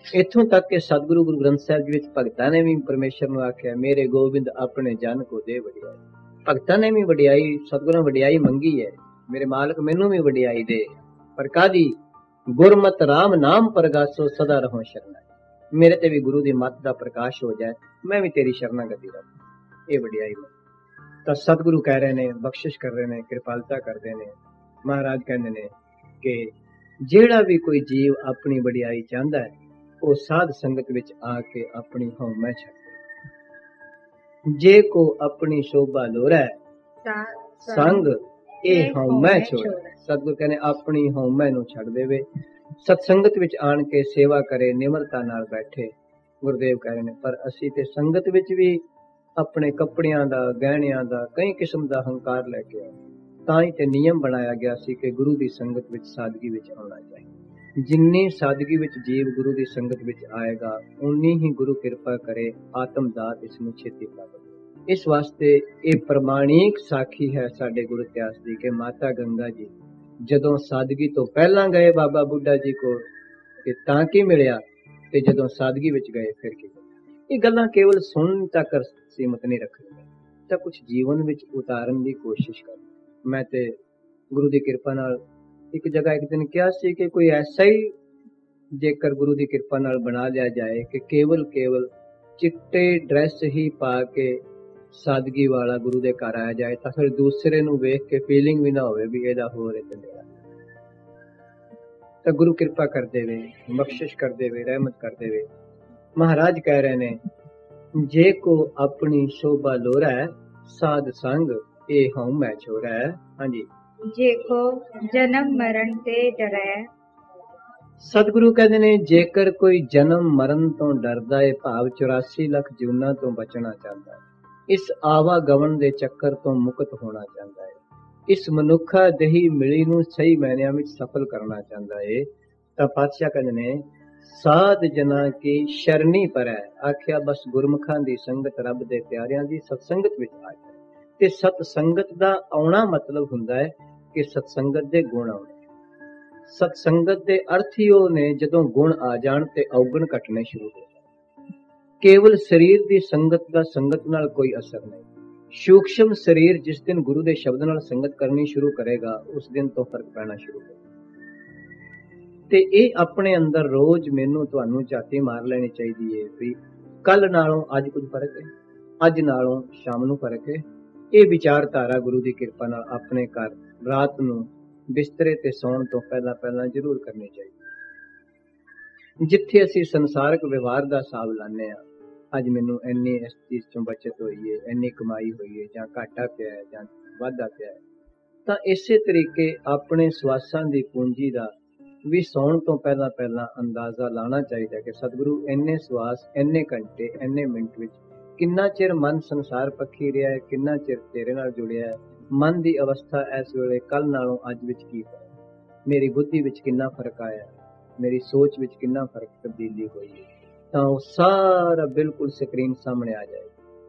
इत्थों तक कि सतगुरु गुरु ग्रंथ साहिब जी विच भगतां ने भी परमेश्वर नूं आख्या, मेरे गोबिंद अपने जन को दे वडियाई। भगतां ने भी वडियाई, सतगुरु ने वडियाई मंगी है, मेरे मालक मैनू भी वडियाई दे, पर कादी? गुरमत राम नाम प्रगासो सदा रहो शरणाई, मेरे ते भी गुरु दी मत दा प्रकाश हो जाए, मैं भी तेरी शरणागति रहां, ये वडियाई मंग। तो सतगुरु कह रहे ने, बख्शिश कर रहे ने, कृपालता करते ने। महाराज कहते ने कि जेड़ा भी कोई जीव अपनी वडियाई चाहता है, वो साध संगत विच आके अपनी हौमै छड्डे। जे को अपनी शोभा लोरै, संग ए हौमै छोड़ै। सतगुरु कहने अपनी हौमै नूं छड्ड देवे, सत्संगत विच आण के सेवा करे, निमरता नाल बैठे। गुरुदेव कह रहे ने, पर असी ते संगत विच भी अपने कपड़ियां दा, गहणियां दा, कई किस्म दा हंकार लैके आए, तां ही ते नियम बनाया गया सी कि गुरु दी संगत विच सादगी विच आउणा चाहिए। जिन्नी सादगी विच जीव गुरु दी संगत विच आएगा, उन्नी ही गुरु कृपा करे आत्म दात इसनूं छेती प्राप्त। इस वास्ते ये प्रमाणिक साखी है साडे गुरु इतिहास दी कि माता गंगा जी जदों सादगी तो पहला गए बाबा बुड्ढा जी को कि तां की मिलिया, ते जदों सादगी विच गए फिर की। ये गल्लां केवल सुन तक सीमित नहीं रखनी, तां कुछ जीवन विच उतारन दी कोशिश कर। मैं ते गुरु दी कृपा नाल एक जगह एक दिन कहा सी कि कोई ऐसा ही जेकर गुरु दी कृपा नाल बना लिया जाए कि केवल चिट्टे ड्रेस ही पा के सादगी वाला गुरु दे घर आया जाए, तां फिर दूसरे नूं वेख के फीलिंग भी ना होवे भी एदा हो रहे ते मेरा। तां गुरु कृपा कर देवे, बख्शिश कर देवे, रहमत कर देवे। महाराज कह रहे ने, जे को अपनी शोभा लोरै, साध संग ए हौमै छोड़ै। हाँ जी, जेको जन्म मरण ते डरै। सतगुरु कहते ने, जेकर कोई जन्म मरण तो डरदा है, भाव 84 ਲੱਖ ਜੂਨਾਂ ਤੋਂ ਬਚਣਾ ਚਾਹੁੰਦਾ ਹੈ, इस आवागमन दे चक्कर तो मुक्त होना चाहता है, इस मनुखा दही मिली नूं सही मैनिਆਂ ਵਿੱਚ सफल करना चाहता है, ਤਾਂ ਪਾਤਸ਼ਾਹ ਕਹਿੰਦੇ ਨੇ साध जना की शरणी पर है। आख्या बस गुरमुखां दी संगत, रब दे प्यारिਆਂ ਦੀ सत्संगत ਵਿੱਚ आ ਜਾਏ। ਤੇ सत्संगत ਦਾ ਆਉਣਾ ਮਤਲਬ ਹੁੰਦਾ ਹੈ ਕਿ सत्संगत ਦੇ ਗੁਣ ਆਉਣੇ। सत्संगत ਦੇ ਅਰਥ ਹੀ ਉਹ ਨੇ ਜਦੋਂ ਗੁਣ ਆ ਜਾਣ ਤੇ ਔਗਣ ਘਟਣੇ ਸ਼ੁਰੂ ਹੋ ਜਾਣ। केवल शरीर की संगत का संगत नाल कोई असर नहीं। सूक्ष्म शरीर जिस दिन गुरु के शब्द नाल संगत करनी शुरू करेगा, उस दिन तो फर्क पैना शुरू होगा। ते ये अपने अंदर रोज मैनू तुहानू झाती मार लेनी चाहिए है भी कल नालों अज कुछ फर्क है, अज नालों शाम नू फर्क है। ये विचारधारा गुरु की कृपा नाल अपने घर रात नू बिस्तरे ते सौण तो पहला जरूर करनी चाहिए। जिथे असी संसारक व्यवहार का हिसाब लाने आ, अज मैनू इन्नी इस चीज चों बचत हुई है, इन्नी कमाई हुई है, जां घाटा पिया है जां वाधा पिया है, तां इसे तरीके अपने सवासां दी पूंजी दा भी सौण तो पहला पहला अंदाजा लाना चाहिए कि सतगुरु इन्ने सवास, इन्ने घंटे, इन्ने मिनट विच किन्ना चिर मन संसार पक्खी रहा है, किन्ना चिर तेरे नाल जुड़िया है, मन की अवस्था इस वेले कल नालों अज विच की है, मेरी बुद्धि विच किन्ना फर्क आया, मेरी सोच विच किन्ना फर्क तब्दीली हुई है, तो सारा बिल्कुल स्क्रीन सामने आ जाए।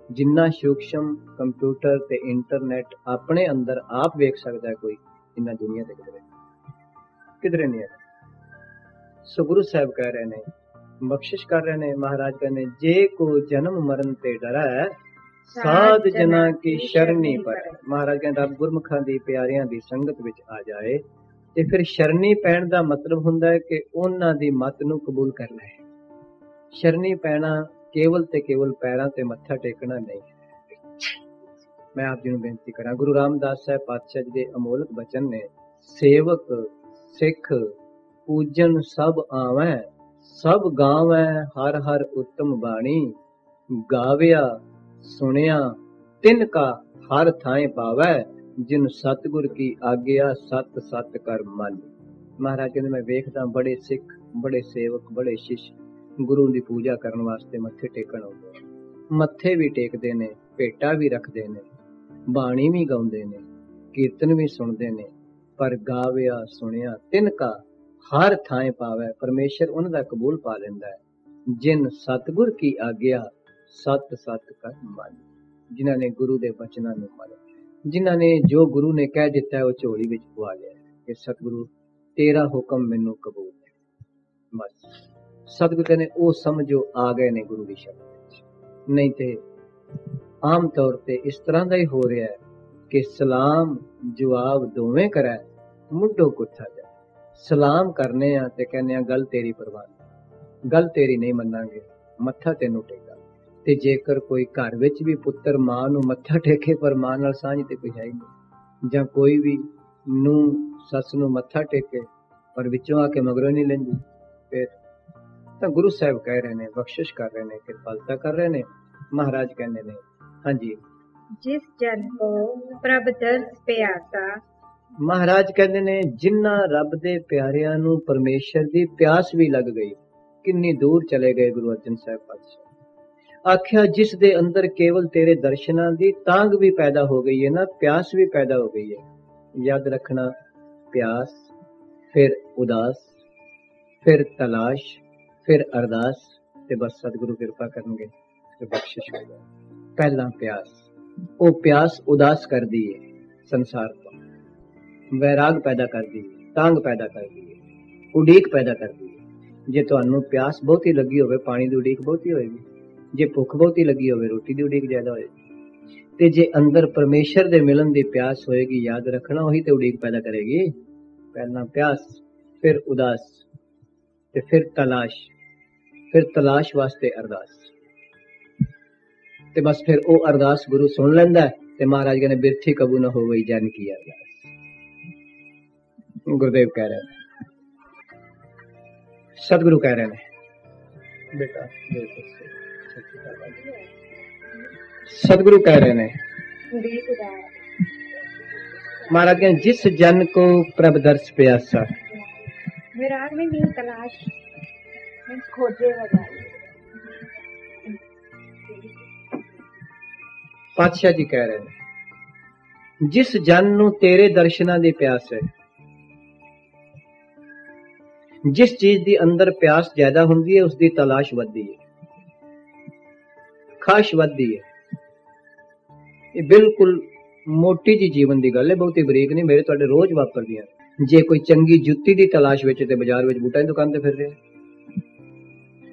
जिन्ना सूक्ष्म कंप्यूटर ते इंटरनेट अपने अंदर आप वेख सकता है कोई, इन्ना दुनिया ते किधरे नहीं है। सो गुरु साहब कह रहे ने, बख्शिश कर रहे ने, महाराज कहने जे को जन्म मरण ते डरा है, साध जना की शरणी पर। महाराज कहते रब गुरमुखां दी प्यारियां दी संगत विच आ जाए ते फिर शरणी पैण दा मतलब हुंदा है कि उन्हां दी मत नूं कबूल कर ले। शरणी पैना केवल ते केवल पैरां ते मत्था टेकना नहीं है। मैं आप जी नूं बेनती करा, गुरु रामदास साहब पातशाह जी दे अमोलक बचन ने, सेवक सिख पूजन सब आवे, सब गावे हर हर उत्तम बाणी, गाविया सुनिया तिनका हर थाए पावे, जिन सतगुर की आज्ञा सत सत कर मन। महाराज कहते मैं वेखदा बड़े सिख, बड़े सेवक, बड़े शिष्य गुरु की पूजा करने वास्ते मत्थे टेकण आउंदे, मत्थे भी टेकदे ने, भेटा भी रखदे ने, बाणी भी गाउंदे ने, कीर्तन भी सुनदे ने, पर गाविया सुनिया तिनका हर थाए पावे, परमेश्वर उन्हां दा कबूल पा लैंदा है, जिन सतगुर की आज्ञा सत सत कर मन। जिन्हां ने गुरु दे वचनां नूं मन, जिन्हां ने जो गुरु ने कह दिता है वो झोली विच पवा लिया कि सतगुरु तेरा हुक्म मैनू कबूल है। बस सतगुरु कहने ओ समझो आ गए ने गुरु की शरण। नहीं ते आम तौर ते इस तरह का ही हो रहा है कि सलाम जवाब दोवें करे, मुड्ढो कुत्था जाए। सलाम करने आ ते कहने गल तेरी परवाह, गल तेरी नहीं मन्नांगे, मत्था तेनू टेका। ते जेकर कोई घर विच भी पुत्र मां नूं मत्था टेके पर मां नाल सांझ ते कोई है ही नहीं, जां कोई भी नूं सस नूं मत्था टेके पर विचों आके मगरों नहीं लेंदी, फिर तां गुरु साहब कह रहे ने, बख्शिश कर रहे ने, कृपालता कर रहे ने। महाराज कहने ने, हाँ जी, जिस जन को प्रभ दर्श प्यासा। महाराज कहते ने जिन्ना रब दे प्यारियां नूं परमेश्वर दी प्यास भी लग गई, किन्नी दूर चले गए गुरु अर्जन साहब पातशाह। आख्या जिस दे अंदर केवल तेरे दर्शनां दी तांग भी पैदा हो गई है ना, प्यास भी पैदा हो गई है। याद रखना, प्यास फिर उदास फिर तलाश फिर अरदास, ते बस सतगुरु कृपा करनगे ते बख्शिश हो जाए। पहला प्यास, वो प्यास उदास कर दी है संसार को, वैराग पैदा कर दी, तांग पैदा कर दी, उड़ीक पैदा कर दी। जे तुहानू प्यास बहुत ही लगी होवे, पानी की उड़ीक बहुत ही होएगी, जे भुख बहुत ही लगी होवे, रोटी की उड़ीक ज्यादा होएगी। ते जे अंदर परमेश्वर दे मिलन की प्यास होएगी, याद रखना वही तो उड़ीक पैदा करेगी। पहला प्यास, फिर उदास, ते फिर तलाश वास्ते अरदास, ते बस फिर वो अरदास गुरु सुन लैंदा है। ते महाराज कहने बिरथी कबू न हो गई जन की अरदास। गुरुदेव कह रहे हैं, सतगुरु कह रहे हैं, बेटा सतगुरु कह रहे हैं, महाराज कहने जिस जन को प्रभ दर्श प्यासा, विराग में नहीं तलाश खोजे वगैरह। पातशाह जी कह रहे हैं जिस जन नू तेरे दर्शनां दी प्यास है, जिस चीज दी अंदर प्यास ज्यादा हुंदी है उसकी तलाश वधदी है, खाश वधदी है। ये बिल्कुल मोटी जी जीवन की गल है, बहुत ही बरीक नहीं, मेरे तुहाडे रोज वापरदियां। जे कोई चंगी जुत्ती की तलाश विच ते बाजार विच बूटां दी दुकान ते फिर रहे,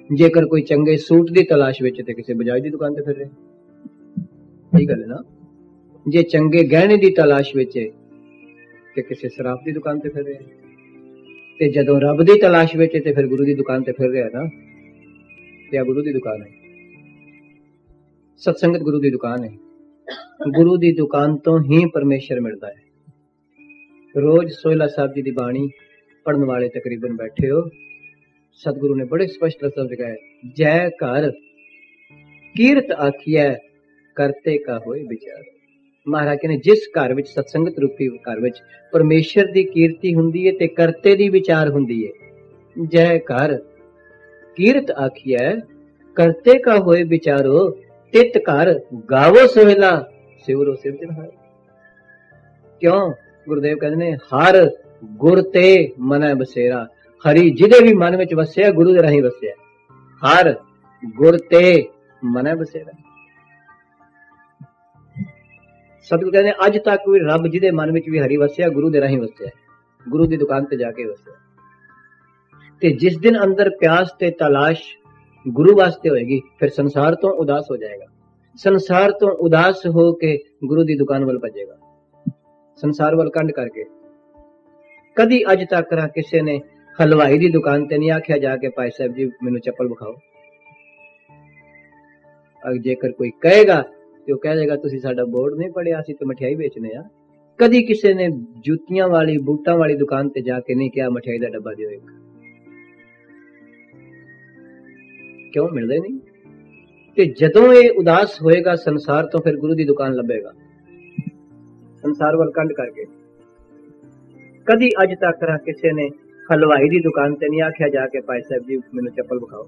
जेकर कोई चंगे सूट की तलाश विच ते किसी बजाज की दुकान ते फिर रहे। यही गल है ना। जे चंगे गहने की तलाश विच ते किसी शराब की दुकान ते फिर रहे, ते जदों रब की तलाश विच ते फिर गुरु की दुकान ते फिर रहे ना। ते गुरु की दुकान है, सत्संगत गुरु की दुकान है। गुरु की दुकान तो ही परमेश्वर मिलता है। रोज सोहला साहब जी की बाणी पढ़ने वाले तकरीबन बैठे हो, सतगुरु ने बड़े स्पष्ट शब्द कहे, जय कर कीर्त आखिए करते का होए विचार। महाराज कहने जिस घर विच सत्संगत रूपी घर विच परमेश्वर दी कीर्ति हुंदी है ते करते दी विचार हुंदी है। जय कर कीर्त आखिए करते का होए विचारो, तित कर गावो सोहेला सिवरो सिरजनहार। क्यों? गुरुदेव कहते ने हर गुर ते मन बसेरा। हरि जिदे भी मन विच वसिया गुरु दे राही वसिया। हर गुर ते मन बसेरा। सतगुरु कहते अज तक भी रब जिदे मन विच भी हरि वसिया गुरु दे राही वसिया, गुरु दी दुकान ते जाके वसिया। ते जिस दिन अंदर प्यास ते तलाश गुरु वास्ते होएगी, फिर संसार तो उदास हो जाएगा। संसार तो उदास हो के गुरु दी दुकान वल भजेगा, संसार वल कंड करके। कदी अज तक किसी ने हलवाई दी दुकान ते नहीं आख्या जाके भाई साहब जी मैनू चप्पल विखाओ। जेकर कोई कहेगा तो कह देगा तुसी साडा बोर्ड नहीं पढ़िया, असीं तो मठियाई बेचने आ। कदी किसी ने जूतियां वाली बूटां वाली दुकान ते जाके नहीं कहा मठियाई दा डब्बा दिओ एक। क्यों? मिलदे नहीं। ते जदों ये उदास होएगा संसार तो फिर गुरु दी दुकान लभेगा, संसार वल कंड करके। कदी अज तक किसी ने हलवाई दी दुकान ते नहीं आख्या जाके भाई साहब जी मैनू चप्पल विखाओ।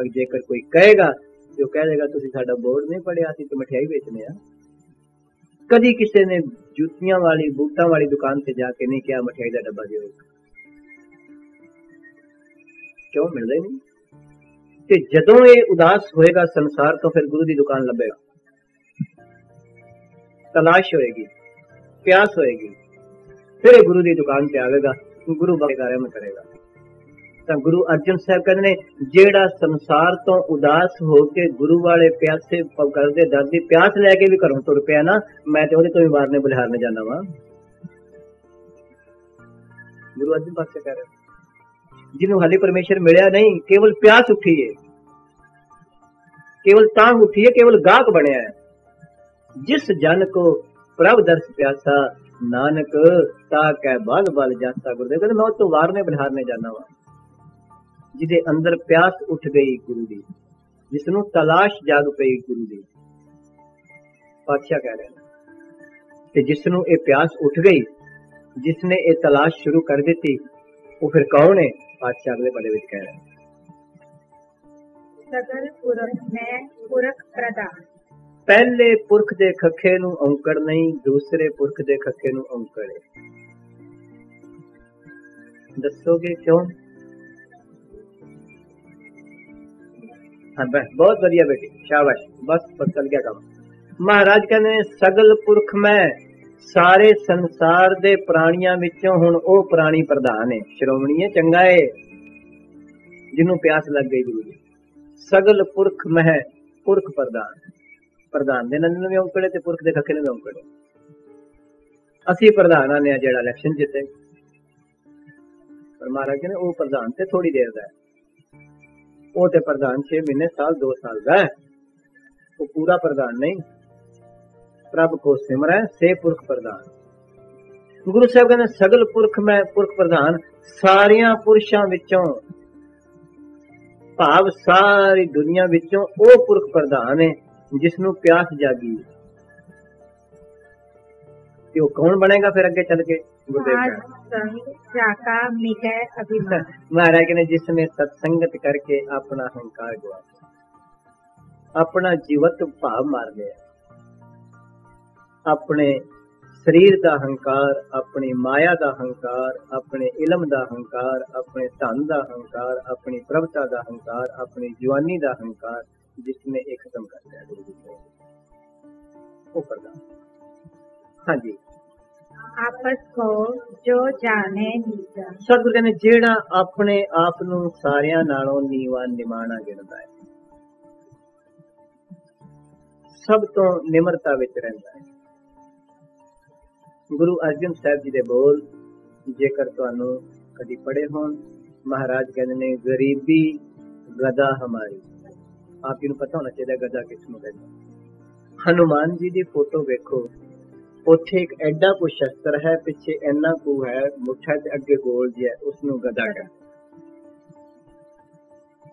जेकर कोई कहेगा तो कह देगा तुसी साडा बोर्ड नहीं पढ़िया, असीं तो मठियाई बेचने आ। कदी किसी ने जूतियां वाली बूटां वाली दुकान ते जाके नहीं कहा मठियाई दा डब्बा दिओ एक। क्यों? मिलदे नहीं। ते जदों ये उदास होएगा संसार तो फिर गुरु दी दुकान लभेगा, तलाश होएगी, प्यास होएगी, फिर गुरु दी दुकान पे आवेगा, गुरु बारे में करेगा। तो गुरु अर्जन साहब कहते ने जेड़ा संसार तो उदास होके गुरु वाले प्यासे करदे दर्दी प्यास लैके भी घरों तुर पिया ना, मैं तो ओहदे तो भी मारने बलिहारने जाना वा। गुरु अर्जन पातशाह कह रहे जिन्हों हाली परमेश्वर मिलिया नहीं, केवल प्यास उठी है, केवल तांग उठी है, केवल गाहक बनया है। जिस जन को प्रभ दर्श प्यासा नानक ताकै बल बल जासा। गुरुदेव कहते मैं तो वारने बलिहारने जाना वा। जिदे अंदर प्यास उठ गई गुरु दी, जिसनू तलाश जाग पई गुरु दी, पातशाह कह रहे हैं। ते जिसनू ये प्यास उठ गई, जिसने ये तलाश शुरू कर दी, वो फिर कौन है? पातशाह अगले पदे विच कह रहे हैं, सगल पुरख में पुरख प्रदान। पहले पुरख दे खखे नू औंकड़ नहीं, दूसरे पुरख दे खखे नू औंकड़ है। दसोगे क्यों? हाँ बस बहुत बढ़िया बेटी, शाबाश, बस चल गया काम। महाराज कहने सगल पुरख में सारे संसार दे प्राणियां विचों हुण ओ प्राणी प्रधान है, श्रोमणी है, चंगा है, जिन्हों प्यास लग गई गुरु जी। सगल पुरख में पुरख प्रधान, प्रधान दे नंद में औंकड़े ते पुरख दे खखे में औंकड़े। असी प्रधान आने जेड़ा इलेक्शन जिते, पर महाराज कहने ओ प्रधान ते थोड़ी देर दा है, वो ते प्रधान 6 महीने साल 2 साल का है, वो पूरा प्रधान नहीं। प्रभ को सिमरै से पुरख प्रधान। गुरु साहब कहते सगल पुरख में पुरख प्रधान, सारिया पुरुषां विचों भाव सारी दुनिया विचों ओ पुरख प्रधान है जिसनू प्यास जागी। कि वो कौन बनेगा फिर अगे चल के? महाराज ने जिसने सत्संगत करके अपना अहंकार गवा, अपना जीवत भाव मार लिया, अपने शरीर का अहंकार, अपनी माया का अहंकार, अपने इलम का अहंकार, अपने धन का अहंकार, अपनी प्रभुता का अहंकार, अपनी जवानी का अहंकार, जिसने एक खत्म कर दिया गुरु जी वो प्रधान। हाँ जी, आपस को जो जाने नीचा। सतगुरु कहने जेड़ा अपने आप नू सारियां नालों नीवा निमाना गिनदा है, सब तो निमरता विच रहिंदा है। गुरु अर्जन साहब जी दे बोल जेकर तुहानू कदी पढ़े होण, महाराज कहते ने गरीबी गदा हमारी। आप जी नू पता होना चाहिए गदा किसनू कहते। हनुमान जी दी फोटो वेखो, ਉੱਥੇ ਇੱਕ ਐਡਾ ਕੋ ਸ਼ਸਤਰ ਹੈ, ਪਿੱਛੇ ਇੰਨਾ ਕੁ ਹੈ ਮੁੱਠਾ ਤੇ ਅੱਗੇ ਗੋਲ ਜਿਹਾ, ਉਸਨੂੰ ਗਦਾ ਕਹਿੰਦੇ।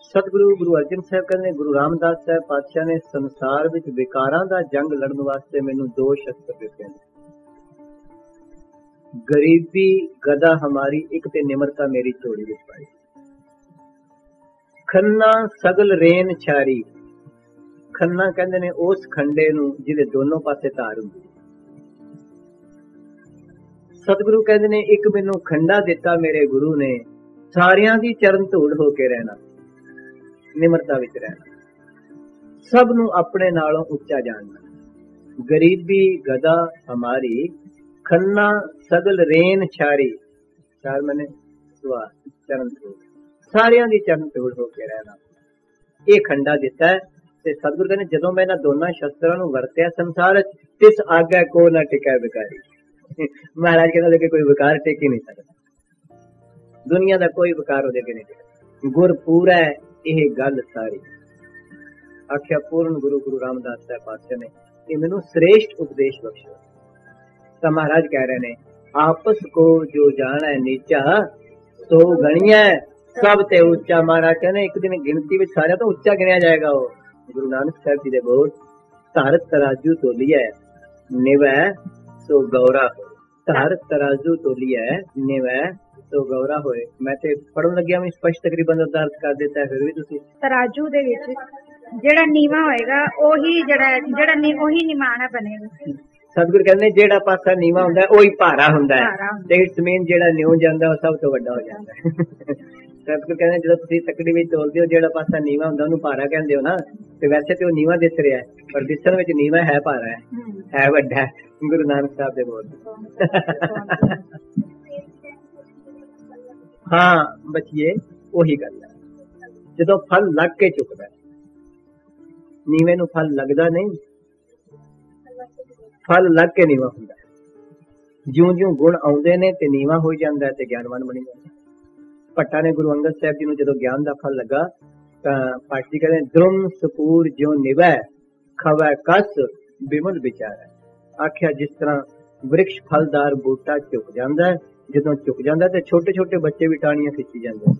ਸਤਿਗੁਰੂ ਗੁਰੂ ਅਰਜਨ ਸਾਹਿਬ ਕਹਿੰਦੇ, ਗੁਰੂ ਰਾਮਦਾਸ ਸਾਹਿਬ ਪਾਤਸ਼ਾਹ ਨੇ ਸੰਸਾਰ ਵਿੱਚ ਵਿਕਾਰਾਂ ਦਾ ਜੰਗ ਲੜਨ ਵਾਸਤੇ ਮੈਨੂੰ 2 ਸ਼ਸਤਰ ਦਿੱਤੇ ਨੇ, ਗਰੀਬੀ ਗਦਾ ਹਮਾਰੀ, ਇੱਕ ਤੇ ਨਿਮਰਤਾ ਮੇਰੀ ਝੋਲੀ ਵਿੱਚ ਪਾਈ। ਖੰਨਾ ਸਗਲ ਰੇਨ ਛਾਰੀ, ਖੰਨਾ ਕਹਿੰਦੇ ਨੇ ਉਸ ਖੰਡੇ ਨੂੰ ਜਿਹਦੇ ਦੋਨੋਂ ਪਾਸੇ ਧਾਰ ਹੁੰਦੀ। ਸਤਿਗੁਰੂ ਕਹਿੰਦੇ ਨੇ ਇੱਕ ਮੈਨੂੰ ਖੰਡਾ ਦਿੱਤਾ ਮੇਰੇ ਗੁਰੂ ਨੇ, ਸਾਰਿਆਂ ਦੀ ਚਰਨ ਧੂੜ ਹੋ ਕੇ ਰਹਿਣਾ, ਨਿਮਰਤਾ ਵਿੱਚ ਰਹਿਣਾ, ਸਭ ਨੂੰ ਆਪਣੇ ਨਾਲੋਂ ਉੱਚਾ ਜਾਣਨਾ। ਗਰੀਬੀ ਗਦਾ ਹਮਾਰੀ, ਖੰਨਾ ਸਗਲ ਰੇਨ ਛਾਰੀ, ਚਾਰ ਮਨੇ ਸਵਾ ਚਰਨ ਧੂੜ, ਸਾਰਿਆਂ ਦੀ ਚਰਨ ਧੂੜ ਹੋ ਕੇ ਰਹਿਣਾ, ਇਹ ਖੰਡਾ ਦਿੱਤਾ ਹੈ। ਤੇ ਸਤਿਗੁਰੂ ਕਹਿੰਦੇ ਜਦੋਂ ਮੈਂ ਇਹਨਾਂ ਦੋਨਾਂ ਸ਼ਸਤਰਾਂ ਨੂੰ ਵਰਤਿਆ ਸੰਸਾਰ ਤਿਸ ਆਗਿਆ ਕੋ ਨਾ ਟਿਕੈ ਵਿਕਾਰੀ। ਮਹਾਰਾਜ ਕਹਿੰਦੇ ਕਿ ਕੋਈ ਵਿਕਾਰ ਟਿਕ ਹੀ ਨਹੀਂ ਸਕਦਾ, ਦੁਨੀਆ ਦਾ ਕੋਈ ਵਿਕਾਰ ਉਹਦੇ ਅੱਗੇ ਨਹੀਂ ਟਿਕਦਾ। ਗੁਰ ਪੂਰਾ ਇਹ ਗੱਲ ਸਾਰੀ। ਆਖਿਆ ਪੂਰਨ ਗੁਰੂ ਗੁਰੂ ਰਾਮਦਾਸ ਸਾਹਿਬ ਪਾਤਸ਼ਾਹ ਨੇ ਇਹ ਮੈਨੂੰ ਸ੍ਰੇਸ਼ਟ ਉਪਦੇਸ਼ ਬਖਸ਼ਿਆ। ਤਾਂ ਮਹਾਰਾਜ ਕਹਿ ਰਹੇ ਨੇ, ਆਪਸ ਕੋ ਜੋ ਜਾਣੈ ਨੀਚਾ ਸੋ ਗਣੀਐ ਸਭ ਤੇ ਉੱਚਾ। ਮਹਾਰਾਜ ਕਹਿੰਦੇ ਇੱਕ ਦਿਨ ਗਿਣਤੀ ਵਿੱਚ ਸਾਰਿਆਂ ਤੋਂ ਉੱਚਾ ਗਿਣਿਆ ਜਾਏਗਾ ਉਹ। ਗੁਰੂ ਨਾਨਕ ਸਾਹਿਬ ਜੀ ਦੇ ਬੋਲ, ਧਰ ਤਰਾਜੂ ਤੋਲੀਐ ਨਿਵੈ ਸੋ ਗੌਰਾ ਹੋਏ, ਧਰ ਤਰਾਜੂ ਤੋਲੀਐ ਨਿਵੈ ਸੋ ਗੌਰਾ ਹੋਏ। ਮੈਂ ਤੇ ਪੜਨ ਲੱਗਿਆ ਮੈਂ ਸਪਸ਼ਟ ਤਕਰੀਬਨ ਅਰਥ ਕਰ ਦਿੱਤਾ, ਫਿਰ ਵੀ ਤੁਸੀਂ ਤਰਾਜੂ ਦੇ ਵਿੱਚ ਜਿਹੜਾ ਨੀਵਾ ਹੋਏਗਾ ਉਹੀ ਜਿਹੜਾ ਉਹੀ ਨਿਮਾਣਾ ਬਣੇਗਾ। ਸਤਿਗੁਰ ਕਹਿੰਦੇ ਜਿਹੜਾ ਪਾਸਾ ਨੀਵਾ ਹੁੰਦਾ ਉਹੀ ਭਾਰਾ ਹੁੰਦਾ ਹੈ, ਤੇ ਇਸ ਜ਼ਮੀਨ ਜਿਹੜਾ ਨਿਉ ਜਾਂਦਾ ਉਹ ਸਭ ਤੋਂ ਵੱਡਾ ਹੋ ਜਾਂਦਾ ਹੈ। ਸਤਿਗੁਰ ਕਹਿੰਦੇ ਜਦੋਂ ਤੁਸੀਂ ਤਕੜੀ ਵਿੱਚ ਤੋਲਦੇ ਹੋ ਜਿਹੜਾ ਪਾਸਾ ਨੀਵਾ ਹੁੰਦਾ ਉਹਨੂੰ ਭਾਰਾ ਕਹਿੰਦੇ ਹੋ ਨਾ, ਤੇ ਵੈਸੇ ਤੇ ਉਹ ਨੀਵਾ ਦਿਸ ਰਿਹਾ ਪਰ ਦਿਸਣ ਵਿੱਚ ਨੀਵਾ ਹੈ, ਭਾਰਾ ਹੈ ਵੱਡਾ ਹੈ। ਗੁਰੂ ਨਾਨਕ ਸਾਹਿਬ ਦੇ ਬੋਲ। ਹਾਂ ਬੱਚੀਏ ਉਹੀ ਗੱਲ ਹੈ, ਜਦੋਂ ਫਲ ਲੱਗ ਕੇ ਚੁੱਕਦਾ, ਨੀਵੇਂ ਨੂੰ ਫਲ ਲੱਗਦਾ ਨਹੀਂ, ਫਲ ਲੱਗ ਕੇ ਨੀਵਾ ਹੁੰਦਾ। ਜਿਉਂ-ਜਿਉਂ ਗੁਣ ਆਉਂਦੇ ਨੇ ਤੇ ਨੀਵਾ ਹੋ ਜਾਂਦਾ ਤੇ ਗਿਆਨਵਾਨ ਬਣੀ ਜਾਂਦਾ। ਭੱਟਾ ਨੇ ਗੁਰੂ ਅੰਗਦ ਸਾਹਿਬ ਜੀ ਨੂੰ ਜਦੋਂ ਗਿਆਨ ਦਾ ਫਲ ਲੱਗਾ ਤਾਂ ਪਾਠੀ ਕਹਿੰਦੇ, ਦ੍ਰੁਮ ਸਪੂਰ ਜਿਉ ਨਿਵੈ ਖਵੈ ਕਸ ਬਿਮਲ ਵਿਚਾਰੈ। ਆਖਿਆ ਜਿਸ ਤਰ੍ਹਾਂ ਵ੍ਰਿਕਸ਼ ਫਲਦਾਰ ਬੂਟਾ ਝੁਕ ਜਾਂਦਾ ਹੈ, ਜਦੋਂ ਝੁਕ ਜਾਂਦਾ ਤੇ ਛੋਟੇ ਛੋਟੇ ਬੱਚੇ ਵੀ ਟਾਹਣੀਆਂ ਖਿੱਚੀ ਜਾਂਦੇ,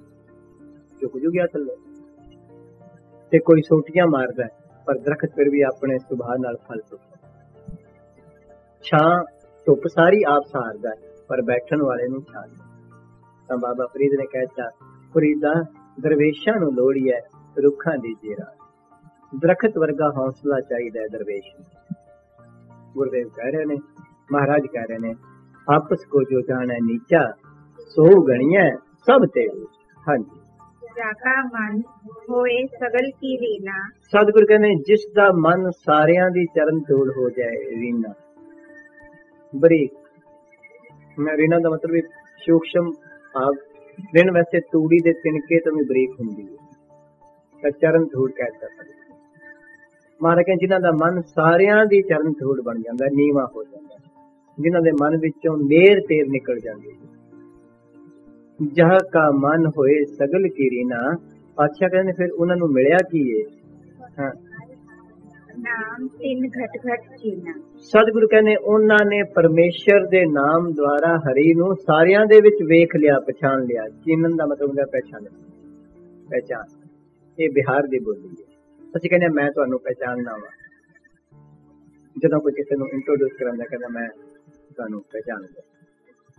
ਝੁਕ ਜੂ ਗਿਆ ਥੱਲੇ, ਤੇ ਕੋਈ ਸੋਟੀਆਂ ਮਾਰਦਾ ਪਰ ਦਰਖਤ ਫਿਰ ਵੀ ਆਪਣੇ ਸੁਭਾਅ ਨਾਲ ਫਲ ਚੁੱਕਦਾ। ਛਾਂ ਧੁੱਪ ਸਾਰੀ ਆਪ ਸਹਾਰਦਾ ਪਰ ਬੈਠਣ ਵਾਲੇ ਨੂੰ ਛਾਂ। ਤਾਂ ਬਾਬਾ ਫਰੀਦ ਨੇ ਕਹਿਤਾ, ਫਰੀਦਾ ਦਰਵੇਸ਼ਾਂ ਨੂੰ ਲੋੜੀ ਹੈ ਰੁੱਖਾਂ ਦੀ ਜੇਰਾ, ਦਰਖਤ ਵਰਗਾ ਹੌਸਲਾ ਚਾਹੀਦਾ ਹੈ ਦਰਵੇਸ਼ ਨੂੰ। ਗੁਰਦੇਵ ਕਹਿ ਰਹੇ ਨੇ, ਮਹਾਰਾਜ ਕਹਿ ਰਹੇ ਨੇ, ਆਪਸ ਕੋ ਜੋ ਜਾਣੈ ਨੀਚਾ ਸੋ ਗਣੀਐ ਸਭ ਤੇ। ਹਾਂਜੀ, ਜਾਕਾ ਮਨ ਹੋਏ ਸਗਲ ਕੀ ਰੀਨਾ। ਸਤਿਗੁਰ ਕਹਿੰਦੇ ਜਿਸ ਦਾ ਮਨ ਸਾਰਿਆਂ ਦੀ ਚਰਨ ਧੂੜ ਹੋ ਜਾਏ, ਰੀਨਾ ਬਰੀਕ, ਰੀਨਾ ਦਾ ਮਤਲਬ ਸੂਖਸ਼ਮ ਆਪ, ਰਿਣ ਵੈਸੇ ਤੂੜੀ ਦੇ ਤਿਨਕੇ ਤੋਂ ਵੀ ਬਰੀਕ ਹੁੰਦੀ ਹੈ, ਤਾਂ ਚਰਨ ਧੂੜ ਕਹਿ ਸਕਦਾ। ਮਹਾਰਾਜ ਕਹਿੰਦੇ ਜਿਨ੍ਹਾਂ ਦਾ ਮਨ ਸਾਰਿਆਂ ਦੀ ਚਰਨ ਧੂੜ ਬਣ ਜਾਂਦਾ, ਨੀਵਾ ਹੋ ਜਾਂਦਾ, ਜਿਨ੍ਹਾਂ ਦੇ ਮਨ ਵਿੱਚੋਂ ਮੇਰ ਤੇਰ ਨਿਕਲ ਜਾਂਦੀ, ਜਹ ਕਾ ਮਨ ਹੋਏ ਸਗਲ ਕੀ ਰੀਨਾ। ਪਾਤਸ਼ਾਹ ਕਹਿੰਦੇ ਫਿਰ ਉਹਨਾਂ ਨੂੰ ਮਿਲਿਆ ਕੀ ਏ? ਹਾਂ, ਨਾਮ ਤਿੰਨ ਘਟ ਘਟ ਚੀਨਾ। ਸਤਿਗੁਰੂ ਕਹਿੰਦੇ ਉਹਨਾਂ ਨੇ ਪਰਮੇਸ਼ਰ ਦੇ ਨਾਮ ਦੁਆਰਾ ਹਰੀ ਨੂੰ ਸਾਰਿਆਂ ਦੇ ਵਿੱਚ ਵੇਖ ਲਿਆ, ਪਛਾਣ ਲਿਆ। ਚੀਨਨ ਦਾ ਮਤਲਬ ਹੁੰਦਾ ਪਹਿਚਾਨ, ਪਹਿਚਾਨ। ਇਹ ਬਿਹਾਰ ਦੀ ਬੋਲੀ ਹੈ। ਅਸੀਂ ਕਹਿੰਦੇ ਮੈਂ ਤੁਹਾਨੂੰ ਪਹਿਚਾਨਣਾ ਵਾ, ਜਦੋਂ ਕੋਈ ਕਿਸੇ ਨੂੰ ਇੰਟਰੋਡਿਊਸ ਕਰਾਂਦਾ ਕਹਿੰਦਾ ਮੈਂ ਤੁਹਾਨੂੰ ਪਹਿਚਾਨਦਾ।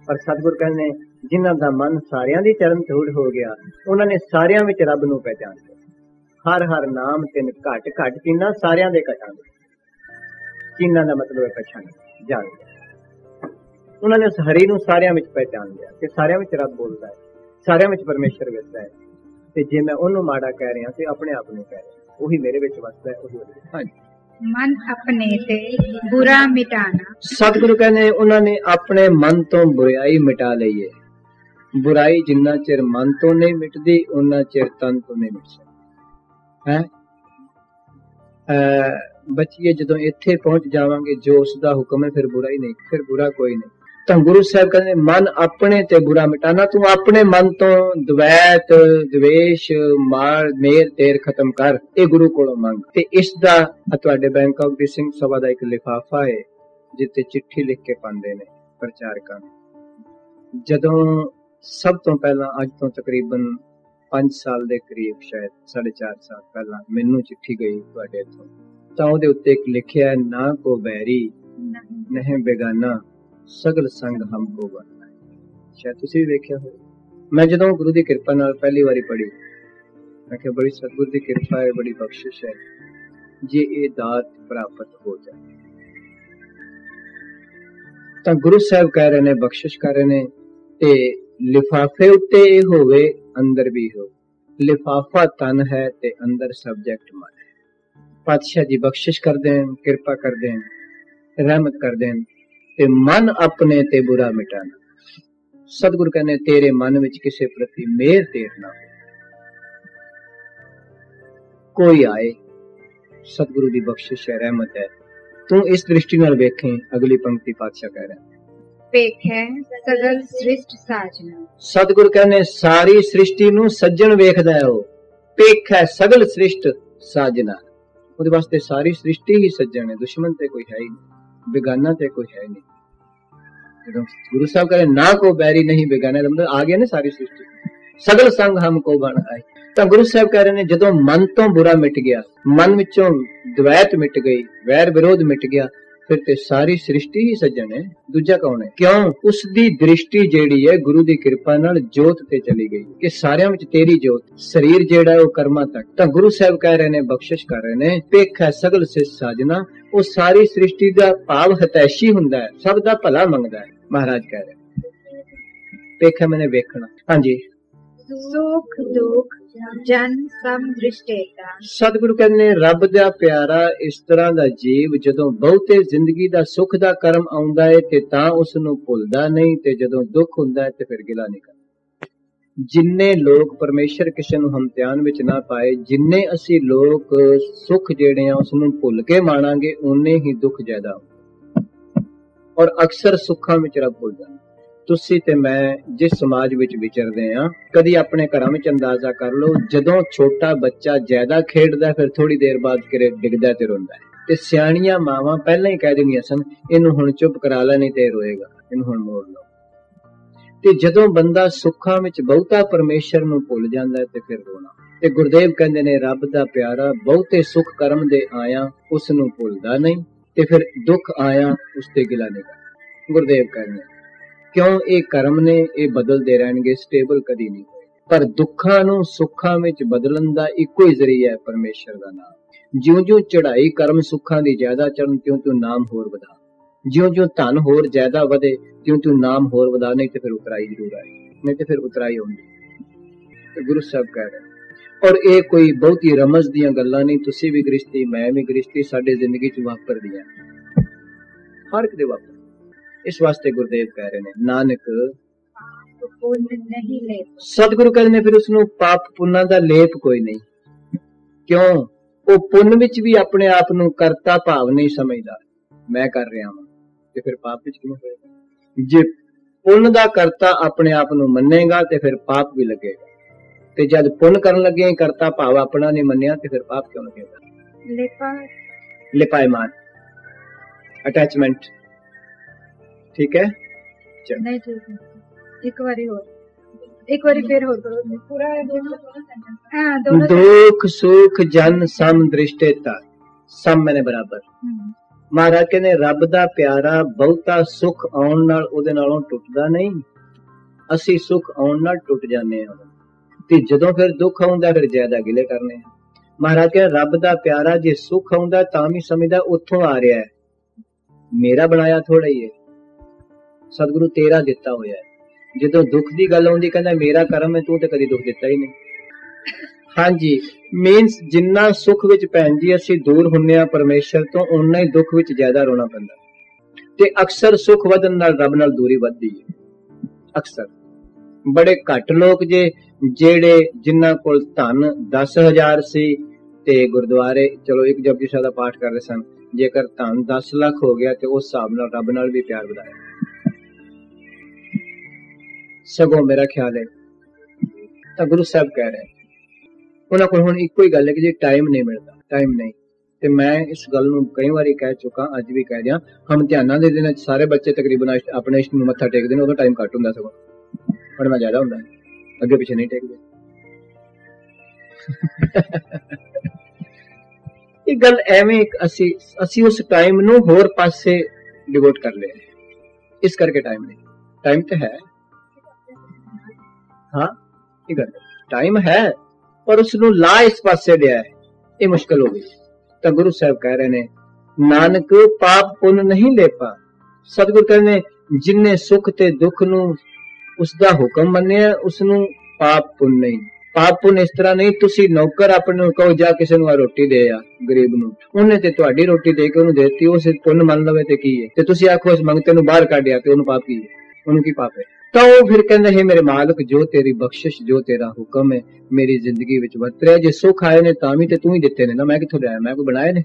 ਪਰ ਸਤਿਗੁਰ ਕਹਿੰਦੇ ਜਿਨ੍ਹਾਂ ਦਾ ਮਨ ਸਾਰਿਆਂ ਦੀ ਚਰਨ ਧੂੜ ਹੋ ਗਿਆ, ਉਹਨਾਂ ਨੇ ਸਾਰਿਆਂ ਵਿੱਚ ਰੱਬ ਨੂੰ ਪਹਿਚਾਨ ਲਿਆ। ਹਰ ਹਰ ਨਾਮ ਤਿੰਨ ਘਟ ਘਟ ਚੀਨਾ, ਸਾਰਿਆਂ ਦੇ ਘਟਾਂ ਦੇ। ਚੀਨਾ ਦਾ ਮਤਲਬ ਹੈ ਪਛਾਣ, ਜਾਣ ਲਿਆ। ਉਹਨਾਂ ਨੇ ਉਸ ਹਰੀ ਨੂੰ ਸਾਰਿਆਂ ਵਿੱਚ ਪਹਿਚਾਨ ਲਿਆ ਕਿ ਸਾਰਿਆਂ ਵਿੱਚ ਰੱਬ ਬੋਲਦਾ ਹੈ, ਸਾਰਿਆਂ ਵਿੱਚ ਪਰਮੇਸ਼ਰ ਵਸਦਾ ਹੈ, ਤੇ ਜੇ ਮੈਂ ਉਹਨੂੰ ਮਾੜਾ ਕਹਿ ਰਿਹਾ ਤੇ ਆਪਣੇ ਆਪ ਨੂੰ ਕਹਿ ਰਿਹਾ, ਉਹੀ ਮੇਰੇ ਵਿੱਚ ਵਸਦਾ ਹੈ, ਉਹੀ। ਹਾਂਜੀ, ਮਨ ਆਪਣੇ ਤੇ ਬੁਰਾ ਮਿਟਾਣਾ। ਸਤਿਗੁਰੂ ਕਹਿੰਦੇ ਉਹਨਾਂ ਨੇ ਆਪਣੇ ਮਨ ਤੋਂ ਬੁਰਾਈ ਮਿਟਾ ਲਈ ਹੈ। ਬੁਰਾਈ ਜਿੰਨਾ ਚਿਰ ਮਨ ਤੋਂ ਨਹੀਂ ਮਿਟਦੀ ਉਹਨਾਂ ਚਿਰ ਤਨ ਤੋਂ ਨਹੀਂ ਮਿਟ ਸਕਦੀ ਹੈ। ਬੱਚੀਏ ਜਦੋਂ ਇੱਥੇ ਪਹੁੰਚ ਜਾਵਾਂਗੇ ਜੋ ਉਸ ਦਾ ਹੁਕਮ ਹੈ, ਫਿਰ ਬੁਰਾ ਹੀ ਨਹੀਂ, ਫਿਰ ਬੁਰਾ ਕੋਈ ਨਹੀਂ। ਤਾਂ ਗੁਰੂ ਸਾਹਿਬ ਕਹਿੰਦੇ ਮਨ ਆਪਣੇ ਤੇ ਬੁਰਾ ਮਿਟਾਣਾ, ਤੂੰ ਆਪਣੇ ਮਨ ਤੋਂ ਦਵੈਤ ਦਵੇਸ਼ ਮਾਰ ਮੇਰ ਤੇਰ ਖਤਮ ਕਰ, ਇਹ ਗੁਰੂ ਕੋਲੋਂ ਮੰਗ। ਤੇ ਇਸ ਦਾ ਤੁਹਾਡੇ ਬੈਂਕਾਕ ਦੀ ਸਿੰਘ ਸਭਾ ਦਾ ਇੱਕ ਲਿਫਾਫਾ ਹੈ, जिते चिट्ठी लिख के पाते ने प्रचारकां नूं। जदों सब तो पहला अज तो तकरीबन 5 साल के करीब, शायद 4.5 साल पहला मैनू चिट्ठी गई तुहाडे इत्थों, तां उहदे उत्ते एक लिखिआ ना को बैरी नहीं बेगाना सगल संग हमको बनना। शायद तुसीं भी वेखिआ होवे। मैं जदों गुरु की कृपा नाल पहली बारी पढ़ी, मैं कहा बड़ी सतगुरु की कृपा है, बड़ी बख्शिश है जे ये दात प्राप्त हो जाए। तो गुरु साहब कह रहे ने बख्शिश कर रहे ने ते लिफाफे उत्ते होवे अंदर भी हो। लिफाफा तन है ते अंदर सब्जेक्ट मन है। पातशाह जी बख्शिश कर दें, कृपा कर दें, रहमत कर दें ते मन अपने ते बुरा मिटाना। सतगुरु कहने तेरे मन विच किसे प्रति मेहर तेर ना हो। कोई आए, सतगुरु की बख्शिश है, रहमत है, तू इस दृष्टि नाल वेखें। अगली पंक्ति पातशाह कह रहे हैं पेख है सगल सृष्ट साजना। सतगुरु कहने सारी सृष्टि नू सज्जन वेखदा है। वो पेख है सगल सृष्ट साजना, ਉਹਦੇ ਵਾਸਤੇ सारी सृष्टि ही सज्जन है, दुश्मन ते कोई है ही नहीं, बेगाना ते कोई है नहीं। गुरु साहब कह रहे ना को बैरी नहीं बेगाना, मतलब आ गया ना सारी सृष्टि, सगल संग हमको बन आए। तो गुरु साहब कह रहे ने जदों मन तो बुरा मिट गया, मन विचों द्वैत मिट गई, वैर विरोध मिट गया, फिर ते सारी सृष्टि ही सज्जन है। दूजा कौन है? क्यों? उसदी दृष्टि जेड़ी है गुरु दी कृपा नाल जोत ते चली गई कि सारियां विच तेरी जोत। शरीर जेड़ा है वो कर्मा तक। तो गुरु साहब कह रहे ने, बख्शिश कर रहे ने, पेख है सगल से साजना। वो सारी सृष्टि दा भाव हतैशी हुंदा है, सब दा भला मंगदा है। महाराज कह रहे पेख है मैंने वेखना। हाँ जी, सुख दुख जन सम दृष्टेता। सतगुरु कहने रब दा प्यारा इस तरह दा जीव जदों बहुते जिंदगी दा सुख दा कर्म आउंदा है ते तां उस नूं भुलदा नहीं, ते जदों दुख हुंदा है ते फिर गिला नहीं करदा। जिन्ने लोग परमेश्वर किसे नूं हमतियान विच ना पाए, जिन्ने असी लोग सुख जेड़े आ उस नूं भुल के माणांगे, उन्ने ही दुख ज्यादा होंदे और अक्सर सुखां विच रब भुल जांदा। तुसी ते मैं जिस समाज विच विचरदे आ, कदी अपने घरां विच अंदाजा कर लो, जदों छोटा बच्चा ज्यादा खेडदा फिर थोड़ी देर बाद किरे डिगदा ते रोंदा है, ते सियाणियां मावां पहलां ही कह दिंदियां सन इहनूं हुण चुप करा लै नहीं ते रोएगा, इहनूं हुण मोड़ लो। ते जदों बंदा सुखां विच बहुता परमेश्वर नूं भुल जांदा है ते फिर रोना। ते गुरदेव कहंदे ने रब दा प्यारा बहुते सुख कर्म दे आया उस नूं भुलदा नहीं, ते फिर दुख आया उस ते गिला नहीं करदा। गुरदेव कहंदे क्यों ये कर्म ने ये बदलते रहणगे, स्टेबल कदी नहीं होए, पर दुखां नूं सुखां विच बदलण दा इक्को ही जरिया है परमेश्वर दा नाम। जिउं-जिउं चढ़ाई कर्म सुखां दी ज्यादा चढ़न, त्यों-त्यों नाम होर वधा। जिउं-जिउं धन होर ज्यादा वधे, त्यों-त्यों नाम होर वधा, नहीं ते फिर उतराई जरूर आए, नहीं ते फिर उतराई होंदी। ते गुरु साहब कह रहे और ये कोई बहुत ही रमज दियां गल्लां नहीं, तुसी भी गृहस्थी मैं भी गृहस्थी, साडे जिंदगी च वापरदियां, हर किते वापर। इस वास्ते गुरुदेव कह रहे ने नानक नहीं ले। सतगुरु कहने फिर उसनूं पाप पुन्ना दा लेप कोई नहीं। क्यों? वो पुण्य विच भी अपने आप नूं करता भाव नहीं समझदा, मैं कर रहा हां, ते फिर पाप विच किवें होएगा? जे पुण्य दा करता अपने आप नूं मन्नेगा ते फिर पाप भी लगेगा, ते जद पुण्य करन लगे करता भाव अपना नहीं मन्निया ते फिर पाप क्यों लगेगा? लिपायमान अटैचमेंट। ठीक है, नहीं ठीक है, एक बारी फिर हो पूरा दोनों दुख सुख जन सम दृष्टेता, सम मैंने बराबर। महाराज कहने रब दा प्यारा बहुता सुख आउण नाल ओदे नालों टुटदा नहीं, असी सुख आउण नाल टुट जाने हां, ते जदों फिर दुख आउंदा फिर ज्यादा गिले करने। महाराज कहने रब दा प्यारा जे सुख आउंदा तां भी समझदा उत्थों आ रहा है, मेरा बनाया थोड़ा ही है, सतगुरु तेरा दिता होया है। जदों दुख दी गल आउंदी कहंदा मेरा कर्म है, तू ते कदी दुख दिता ही नहीं। हाँ जी, मीनस जिन्ना सुख विच भैन जी असी दूर हुन्ने आ परमेश्वर तो, उन्ना ही दुख विच ज्यादा रोना पैंदा। ते अक्सर सुख वधन नाल रब नाल दूरी वधदी है। अक्सर बड़े घट लोग जे जेड़े जिन्ना कोल धन 10,000 सी ते गुरुद्वारे चलो एक जपजी साहिब दा पाठ कर रहे सन, जेकर धन 10 लाख हो गया ते उस हिसाब नाल रब नाल भी प्यार वधाया। सगों मेरा ख्याल है तो गुरु साहब कह रहे हैं उन्होंने को हुण इक्को ही गल है कि जी टाइम नहीं मिलता, टाइम नहीं, ਤੇ ਮੈਂ ਇਸ ਗੱਲ ਨੂੰ ਕਈ ਵਾਰੀ ਕਹਿ ਚੁੱਕਾ, ਅੱਜ ਵੀ ਕਹਿ ਰਿਹਾ, ਹਮ ਧਿਆਨਾਂ ਦੇ ਦਿਨਾਂ 'ਚ ਸਾਰੇ ਬੱਚੇ ਤਕਰੀਬਨ ਆਪਣੇ ਇਸ਼ਟ ਨੂੰ ਮੱਥਾ ਟੇਕਦੇ ਨੇ, ਉਦੋਂ ਟਾਈਮ ਘੱਟ ਹੁੰਦਾ, ਸਗੋਂ ਪੜ੍ਹਨਾ ਜ਼ਿਆਦਾ ਹੁੰਦਾ, ਅੱਗੇ ਪਿੱਛੇ ਨਹੀਂ ਟੇਕਦੇ। ਇਹ ਗੱਲ ਐਵੇਂ ਅਸੀਂ ਉਸ ਟਾਈਮ ਨੂੰ ਹੋਰ ਪਾਸੇ ਡਿਵੋਟ ਕਰ ਲਿਆ, ਇਸ ਕਰਕੇ ਟਾਈਮ ਨਹੀਂ। ਟਾਈਮ ਤੇ ਹੈ, ਹਾਂ ਇਹ ਗੱਲ ਟਾਈਮ ਹੈ, ਪਰ ਉਸ ਨੂੰ ਲਾ ਇਸ ਪਾਸੇ ਲਿਆ ਹੈ, ਇਹ ਮੁਸ਼ਕਲ ਹੋ ਗਈ। ਤਾਂ ਗੁਰੂ ਸਾਹਿਬ ਕਹਿ ਰਹੇ ਨੇ, ਨਾਨਕ ਪਾਪ ਪੁੰਨ ਨਹੀਂ ਲੇਪਾ। ਸਤਿਗੁਰ ਕਹਿੰਦੇ ਨੇ, ਜਿਨਨੇ ਸੁੱਖ ਤੇ ਦੁੱਖ ਨੂੰ ਉਸਦਾ ਹੁਕਮ ਮੰਨਿਆ, ਉਸ ਨੂੰ ਪਾਪ ਪੁੰਨ ਨਹੀਂ। ਪਾਪ ਪੁੰਨ ਇਸ ਤਰ੍ਹਾਂ ਨਹੀਂ, ਤੁਸੀਂ ਨੌਕਰ ਆਪਣੇ ਨੂੰ ਕਹੋ ਜਾ ਕਿਸੇ ਨੂੰ ਆ ਰੋਟੀ ਦੇ ਆ, ਗਰੀਬ ਨੂੰ, ਉਹਨੇ ਤੇ ਤੁਹਾਡੀ ਰੋਟੀ ਦੇ ਕੇ ਉਹਨੂੰ ਦੇਤੀ, ਉਹ ਸਿਰ ਪੁੰਨ ਮੰਨ ਲਵੇ ਤੇ ਕੀ ਹੈ, ਤੇ ਤੁਸੀਂ ਆਖੋ ਇਸ ਮੰਗਤੇ ਨੂੰ ਬਾਹਰ ਕੱਢਿਆ ਤੇ ਉਹਨੂੰ ਪਾਪ ਕੀ ਹੈ, ਉਹਨੂੰ ਕੀ ਪਾਪ ਹੈ। ਤਾਂ ਉਹ ਫਿਰ ਕਹਿੰਦਾ ਹੈ, ਮੇਰੇ ਮਾਲਕ ਜੋ ਤੇਰੀ ਬਖਸ਼ਿਸ਼, ਜੋ ਤੇਰਾ ਹੁਕਮ ਹੈ ਮੇਰੀ ਜ਼ਿੰਦਗੀ ਵਿੱਚ ਵਰਤ ਰਿਹਾ। ਜੇ ਸੁੱਖ ਆਏ ਨੇ ਤਾਂ ਵੀ ਤੇ ਤੂੰ ਹੀ ਦਿੱਤੇ ਨੇ ਨਾ, ਮੈਂ ਕਿੱਥੋਂ ਲਿਆਇਆ, ਮੈਂ ਕੋਈ ਬਣਾਏ ਨੇ।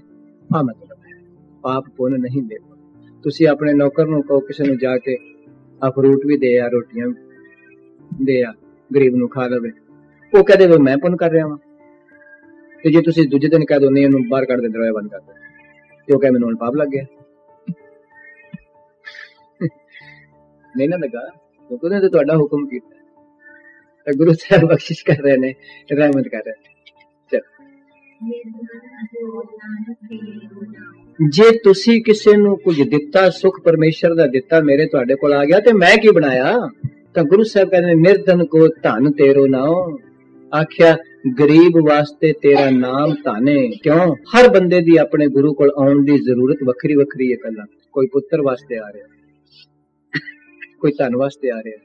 ਆ ਮਤਲਬ ਹੈ ਪਾਪ ਪੁੰਨ ਨਹੀਂ ਦੇ। ਤੁਸੀਂ ਆਪਣੇ ਨੌਕਰ ਨੂੰ ਕਹੋ ਕਿਸੇ ਨੂੰ ਜਾ ਕੇ ਆ ਫਰੂਟ ਵੀ ਦੇ ਆ, ਰੋਟੀਆਂ ਦੇ ਆ, ਗਰੀਬ ਨੂੰ ਖਾ ਲਵੇ, ਉਹ ਕਹਦੇ ਵੀ ਮੈਂ ਪੁੰਨ ਕਰ ਰਿਹਾ ਵਾਂ। ਤੇ ਜੇ ਤੁਸੀਂ ਦੂਜੇ ਦਿਨ ਕਹਿ ਦੋ ਨਹੀਂ ਇਹਨੂੰ ਬਾਹਰ ਕੱਢ ਦੇ, ਦਰਵਾਜ਼ਾ ਬੰਦ ਕਰ ਦੇ, ਤੇ ਉਹ ਕਹੇ ਮੈਨੂੰ ਹੁਣ ਪਾਪ ਲੱਗ ਗਿਆ, ਨਹੀਂ ਨਾ ਲੱਗਾ, ਕਿਉਂਕਿ ਉਹਨੇ ਤਾਂ ਤੁਹਾਡਾ ਹੁਕਮ ਕੀਤਾ। ਤਾਂ ਗੁਰੂ ਸਾਹਿਬ ਬਖਸ਼ਿਸ਼ ਕਰ ਰਹੇ ਨੇ, ਰਹਿਮਤ ਕਰ ਰਹੇ ਨੇ। ਜੇ ਤੁਸੀਂ ਕਿਸੇ ਨੂੰ ਕੁਝ ਦਿੱਤਾ, ਸੁਖ ਪਰਮੇਸ਼ਰ ਦਾ ਦਿੱਤਾ, ਮੇਰੇ ਤੁਹਾਡੇ ਕੋਲ ਆ ਗਿਆ, ਤੇ ਮੈਂ ਕੀ ਬਣਾਇਆ। ਤਾਂ ਗੁਰੂ ਸਾਹਿਬ ਕਹਿੰਦੇ, ਨਿਰਧਨ ਕੋ ਧਨ ਤੇਰੋ ਨਾਉ, ਆਖਿਆ ਗਰੀਬ ਵਾਸਤੇ ਤੇਰਾ ਨਾਮ ਧਾਨੇ। ਕਿਉਂ? ਹਰ ਬੰਦੇ ਦੀ ਆਪਣੇ ਗੁਰੂ ਕੋਲ ਆਉਣ ਦੀ ਜ਼ਰੂਰਤ ਵੱਖਰੀ ਵੱਖਰੀ ਹੈ। ਪਹਿਲਾਂ ਕੋਈ ਪੁੱਤਰ ਵਾਸਤੇ ਆ ਰਿਹਾ, ਕੋਈ ਧਨ ਵਾਸਤੇ ਆ ਰਿਹਾ,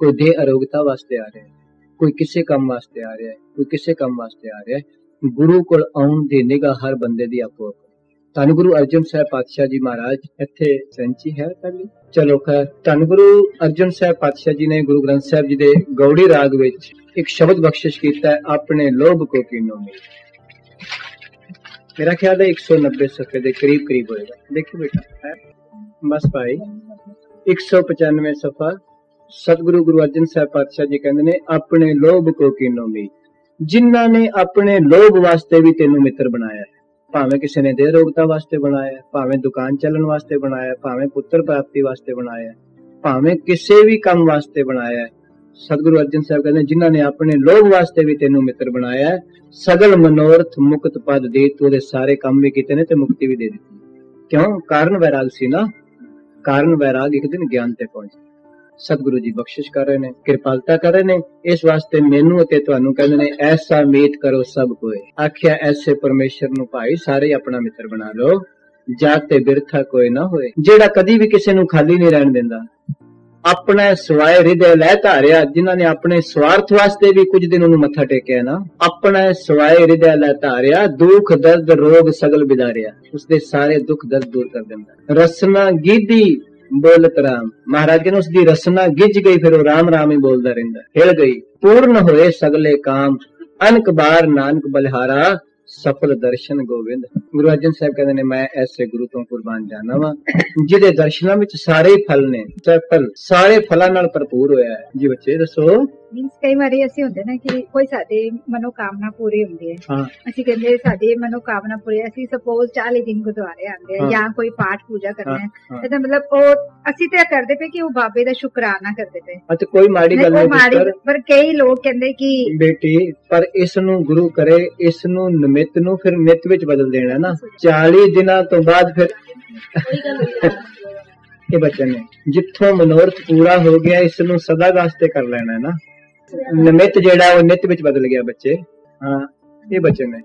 ਕੋਈ ਦੇਹ ਅਰੋਗਤਾ ਵਾਸਤੇ ਆ ਰਿਹਾ, ਕੋਈ ਕਿਸੇ ਕੰਮ ਵਾਸਤੇ ਆ ਰਿਹਾ, ਕੋਈ ਕਿਸੇ ਕੰਮ ਵਾਸਤੇ ਆ ਰਿਹਾ। ਗੁਰੂ ਕੋਲ ਆਉਣ ਦੀ ਨਿਗਾਹ ਹਰ ਬੰਦੇ ਦੀ ਆਪੋ ਆਪਣੀ। ਧੰਨ ਗੁਰੂ ਅਰਜਨ ਸਾਹਿਬ ਪਾਤਸ਼ਾਹ ਜੀ ਮਹਾਰਾਜ ਇੱਥੇ ਸੈਂਚੀ ਹੈ ਪਹਿਲੀ, ਚਲੋ ਖੈਰ। ਧੰਨ ਗੁਰੂ ਅਰਜਨ ਸਾਹਿਬ ਪਾਤਸ਼ਾਹ ਜੀ ਨੇ ਗੁਰੂ ਗ੍ਰੰਥ ਸਾਹਿਬ ਜੀ ਦੇ ਗੌੜੀ ਰਾਗ ਵਿੱਚ ਇੱਕ ਸ਼ਬਦ ਬਖਸ਼ਿਸ਼ ਕੀਤਾ ਹੈ, ਆਪਣੇ ਲੋਭ ਕੋ ਕੀਨੋ ਮੇ। मेरा ख्याल है 190 सफ़े के करीब करीब होएगा। देखिए बेटा है बस भाई 195 सफ़ा। सतगुरु गुरु अर्जन साहब पातशाह जी कहते ने अपने लोभ को कीनो मी, जिन्ना ने अपने लोभ वास्ते भी तेनू मित्र बनाया है। भावें किसी ने देह रोगता वास्ते बनाया, भावें दुकान चलन वास्ते बनाया, भावें पुत्र प्राप्ति वास्ते बनाया, भावें किसी भी काम वास्ते बनाया है। सतगुरु अर्जन साहब कहते जिन्ना ने अपने लोभ वास्ते भी तेनू मित्र बनाया है, सगल मनोरथ मुक्त पद दे, तू सारे काम भी किते ने ते मुक्ति भी दे दी। क्यों? कारण वैराग सी ना, कारण वैराग एक दिन ज्ञान ते पहुंचे। सतगुरु जी बख्शिश कर रहे ने, कृपालता कर रहे ने, इस वास्ते मैनू ते तुहानू कहंदे ने ऐसा मीत करो सब कोई। आख्या ऐसे परमेश्वर नू भाई सारे अपना मित्र बना लो, जाते बिरथा कोई ना होए। जेड़ा कदी भी किसी नू खाली नहीं रहन देंदा, अपना सवाए हृदय लै धारिया, जिन्हां ने अपने स्वार्थ वास्ते भी कुछ दिन उन्हें मत्था टेकिया ना, अपना सवाए हृदय लै धारिया, दुख दर्द रोग सगल बिदारिया, उसके सारे दुख दर्द दूर कर देंदा। रसना गिदी बोलत राम, महाराज कहने उसकी रसना गिज गई, फिर वो राम राम ही बोलता रहिंदा। हिल गई पूर्ण होए सगले काम, अनक बार नानक बलिहारा, सफल दर्शन गोविंद। गुरु अर्जन साहब कहते ने मैं ऐसे गुरु तो कुर्बान जाना वा जिहदे दर्शनां विच सारे ही फल ने, फल सारे फलां नाल भरपूर होया है। जी बच्चे दसो। मींस कई बार ऐसे होंदे ना कि कोई साडी मनोकामना पूरी हुंदी है, हां ਅਸੀਂ ਕਹਿੰਦੇ ਸਾਡੀ मनोकामना पूरी, ਅਸੀਂ ਸਪੋਜ਼ 40 ਦਿਨ ਗੁਰਦੁਆਰੇ ਆਂਦੇ ਆ ਜਾਂ ਕੋਈ ਪਾਠ ਪੂਜਾ ਕਰਨਾ ਹੈ, ਇਹਦਾ ਮਤਲਬ ਉਹ ਅਸੀਂ ਤੇ ਕਰਦੇ ਪਏ ਕਿ ਉਹ ਬਾਬੇ ਦਾ ਸ਼ੁਕਰਾਨਾ ਕਰਦੇ ਪਏ। ਅੱਛਾ ਕੋਈ ਮਾੜੀ ਗੱਲ ਨਹੀਂ, ਪਰ ਕਈ ਲੋਕ ਕਹਿੰਦੇ ਕਿ ਬੇਟੀ ਪਰ ਇਸ ਨੂੰ ਗੁਰੂ ਕਰੇ, ਇਸ ਨੂੰ ਨਿਮਿਤ ਨੂੰ ਫਿਰ ਨਿਤ ਵਿੱਚ ਬਦਲ ਦੇਣਾ ਨਾ। 40 ਦਿਨਾਂ ਤੋਂ ਬਾਅਦ ਫਿਰ ਇਹ ਬੱਚੇ ਨੇ ਜਿੱਥੋਂ ਮਨੋਰਥ ਪੂਰਾ ਹੋ ਗਿਆ, ਇਸ ਨੂੰ ਸਦਾ ਵਾਸਤੇ ਕਰ ਲੈਣਾ ਹੈ ਨਾ। ਨਿਮਿਤ ਜਿਹੜਾ ਉਹ ਨਿਤ ਵਿੱਚ ਬਦਲ ਗਿਆ ਬੱਚੇ। ਹਾਂ ਇਹ ਬੱਚੇ ਨੇ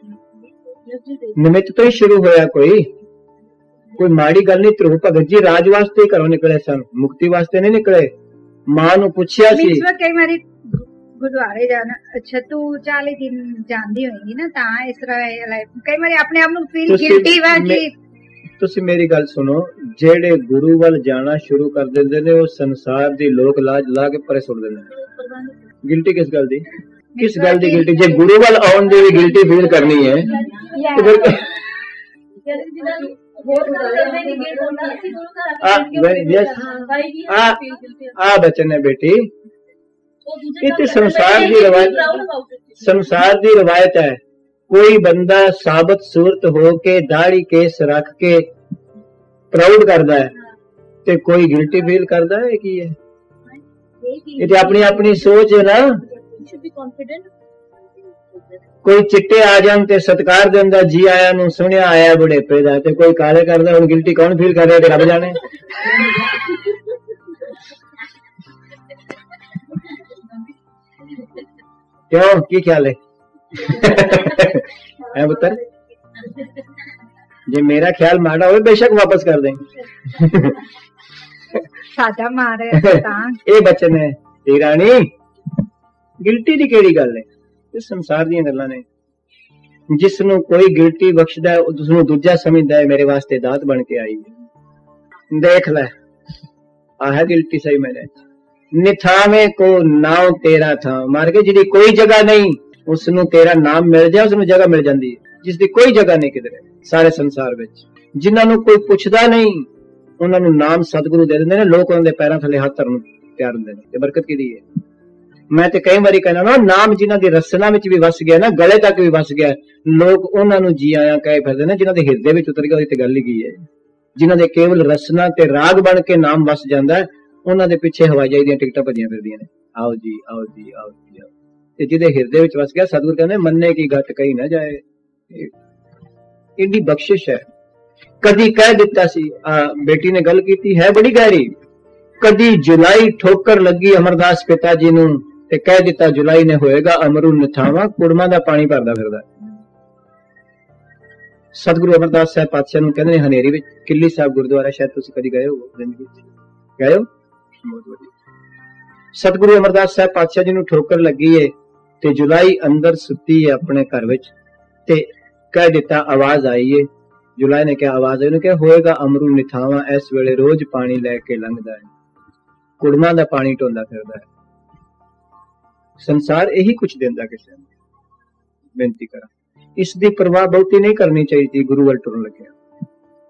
ਨਿਮਿਤ ਤੋਂ ਹੀ ਸ਼ੁਰੂ ਹੋਇਆ, ਕੋਈ ਮਾੜੀ ਗੱਲ ਨਹੀਂ। ਧਰੁਵ ਭਗਤ ਜੀ ਰਾਜ ਵਾਸਤੇ ਹੀ ਘਰੋਂ ਨਿਕਲੇ ਸਨ, ਮੁਕਤੀ ਵਾਸਤੇ ਨਹੀਂ ਨਿਕਲੇ। ਮਾਂ ਨੂੰ ਪੁੱਛਿਆ ਸੀ ਕਈ ਵਾਰੀ ਗੁਰਦੁਆਰੇ ਜਾਣਾ, ਅੱਛਾ ਤੂੰ 40 ਦਿਨ ਜਾਂਦੀ ਹੋਏਗੀ ਨਾ ਤਾਂ ਇਸ ਤਰ੍ਹਾਂ ਕਈ ਵਾਰੀ ਆਪਣੇ ਆਪ ਨੂੰ ਫੀਲ ਗਿਲਟੀ ਵਾ ਕਿ ਤੁਸੀਂ ਮੇਰੀ ਗੱਲ ਸੁਣੋ, ਜਿਹੜੇ ਗੁਰੂ ਵੱਲ ਜਾਣਾ ਸ਼ੁਰੂ ਕਰ ਦਿੰਦੇ ਨੇ ਉਹ ਸੰਸਾਰ ਦੀ ਲੋਕ ਲਾਜ ਲਾ ਕੇ ਪਰੇ ਸੁੱਟ ਦਿੰਦੇ ਨੇ। ਗਿਲਟੀ ਕਿਸ ਗੱਲ ਦੀ? ਕਿਸ ਗੱਲ ਦੀ ਗਿਲਟੀ? ਜੇ ਗੁਰੂ ਵੱਲ ਆਉਣ ਦੀ ਵੀ ਗਿਲਟੀ ਫੀਲ ਕਰਨੀ ਹੈ ਤੇ ਫਿਰ बच्चन ने बेटी ये संसार की रवायत है। कोई बंदा साबत सूरत हो के दाढ़ी केस रख के प्राउड करता है ते कोई गिल्टी फील करता है कि ये अपनी अपनी सोच है ना। कोई चिट्टे आ जान ते सत्कार देंदा जी आया नु सुनिया आया बुढ़ेपे दा, ते कोई काले करदा हुण गिल्टी कौन फील कर रहा है रब जाने। क्यों की ख्याल है? है पुत्र जे मेरा ख्याल माड़ा हो बेशक वापस कर देंगे। सादा मारे ये बचन है ते रानी गिल्टी दी केड़ी गल है? इस संसार दी गल्लां ने। जिसनों कोई गिल्टी बख्शदा है उसनों दूजा समझदा है मेरे वास्ते दात बन के आई है। देख ले आ है गिल्टी सही मैंने निथावे को नाव तेरा था मार के जिहदी कोई जगह नहीं उसनों तेरा नाम मिल जाए उसनों जगह मिल जाती है। जिसदी कोई जगह नहीं किधरे सारे संसार विच जिन्होंने कोई पुछदा नहीं उन्होंने नाम सतगुरु दे देंगे। लोग उन्होंने पैरों थले हाथ धरन तैयार होंगे ने। बरकत की दी है। मैं तो कई बारी कहना ना नाम जिन्हों की रसना में भी वस गया ना गले तक भी वस गया लोग उन्होंने जी आया कहे फिरदे ने। जिन्हों के हिरदे में उतर गया तो गल ही की है। जिन्हों के केवल रसना ते राग बन के नाम वस जाता है उन्होंने पिछे हवाई जहाज दी टिकटां भजियां फिरदियां ने आओ जी आओ जी आओ जी आओ। ते जिहदे हिरदे विच वस गया सतगुरु कहंदे मन्ने की गत कही ना जाए। एडी बख्शिश है। कदी कह दिता सी बेटी ने गल की है बड़ी गहरी। कदी जुलाई ठोकर लगी अमरदास पिता जी नूं ते कह दिता जुलाई ने होएगा अमरू निथावा कुड़मा दा पानी भरदा फिरदा। सतगुरु अमरदास साहब पातशाह नूं कहंदे ने हनेरी विच किली साहब गुरुद्वारा शायद तुसीं कदी गए हो जिंदगी विच गए हो बहुत बढ़िया। सतगुरु अमरदास साहब पातशाह जी नूं ठोकर लगी है ते जुलाई अंदर सुती है अपने घर विच ते कह दिता आवाज आई है। जुलाई ने क्या आवाज आई क्या होएगा अमरू निथावा इस वेले रोज पानी लैके लंघदा है कुड़मा दा पानी ढोंदा फिरदा है। संसार यही कुछ देंदा किसी ने। बेनती करा इसकी परवाह बहुती नहीं करनी चाहिए। गुरु वल टुरन लग्या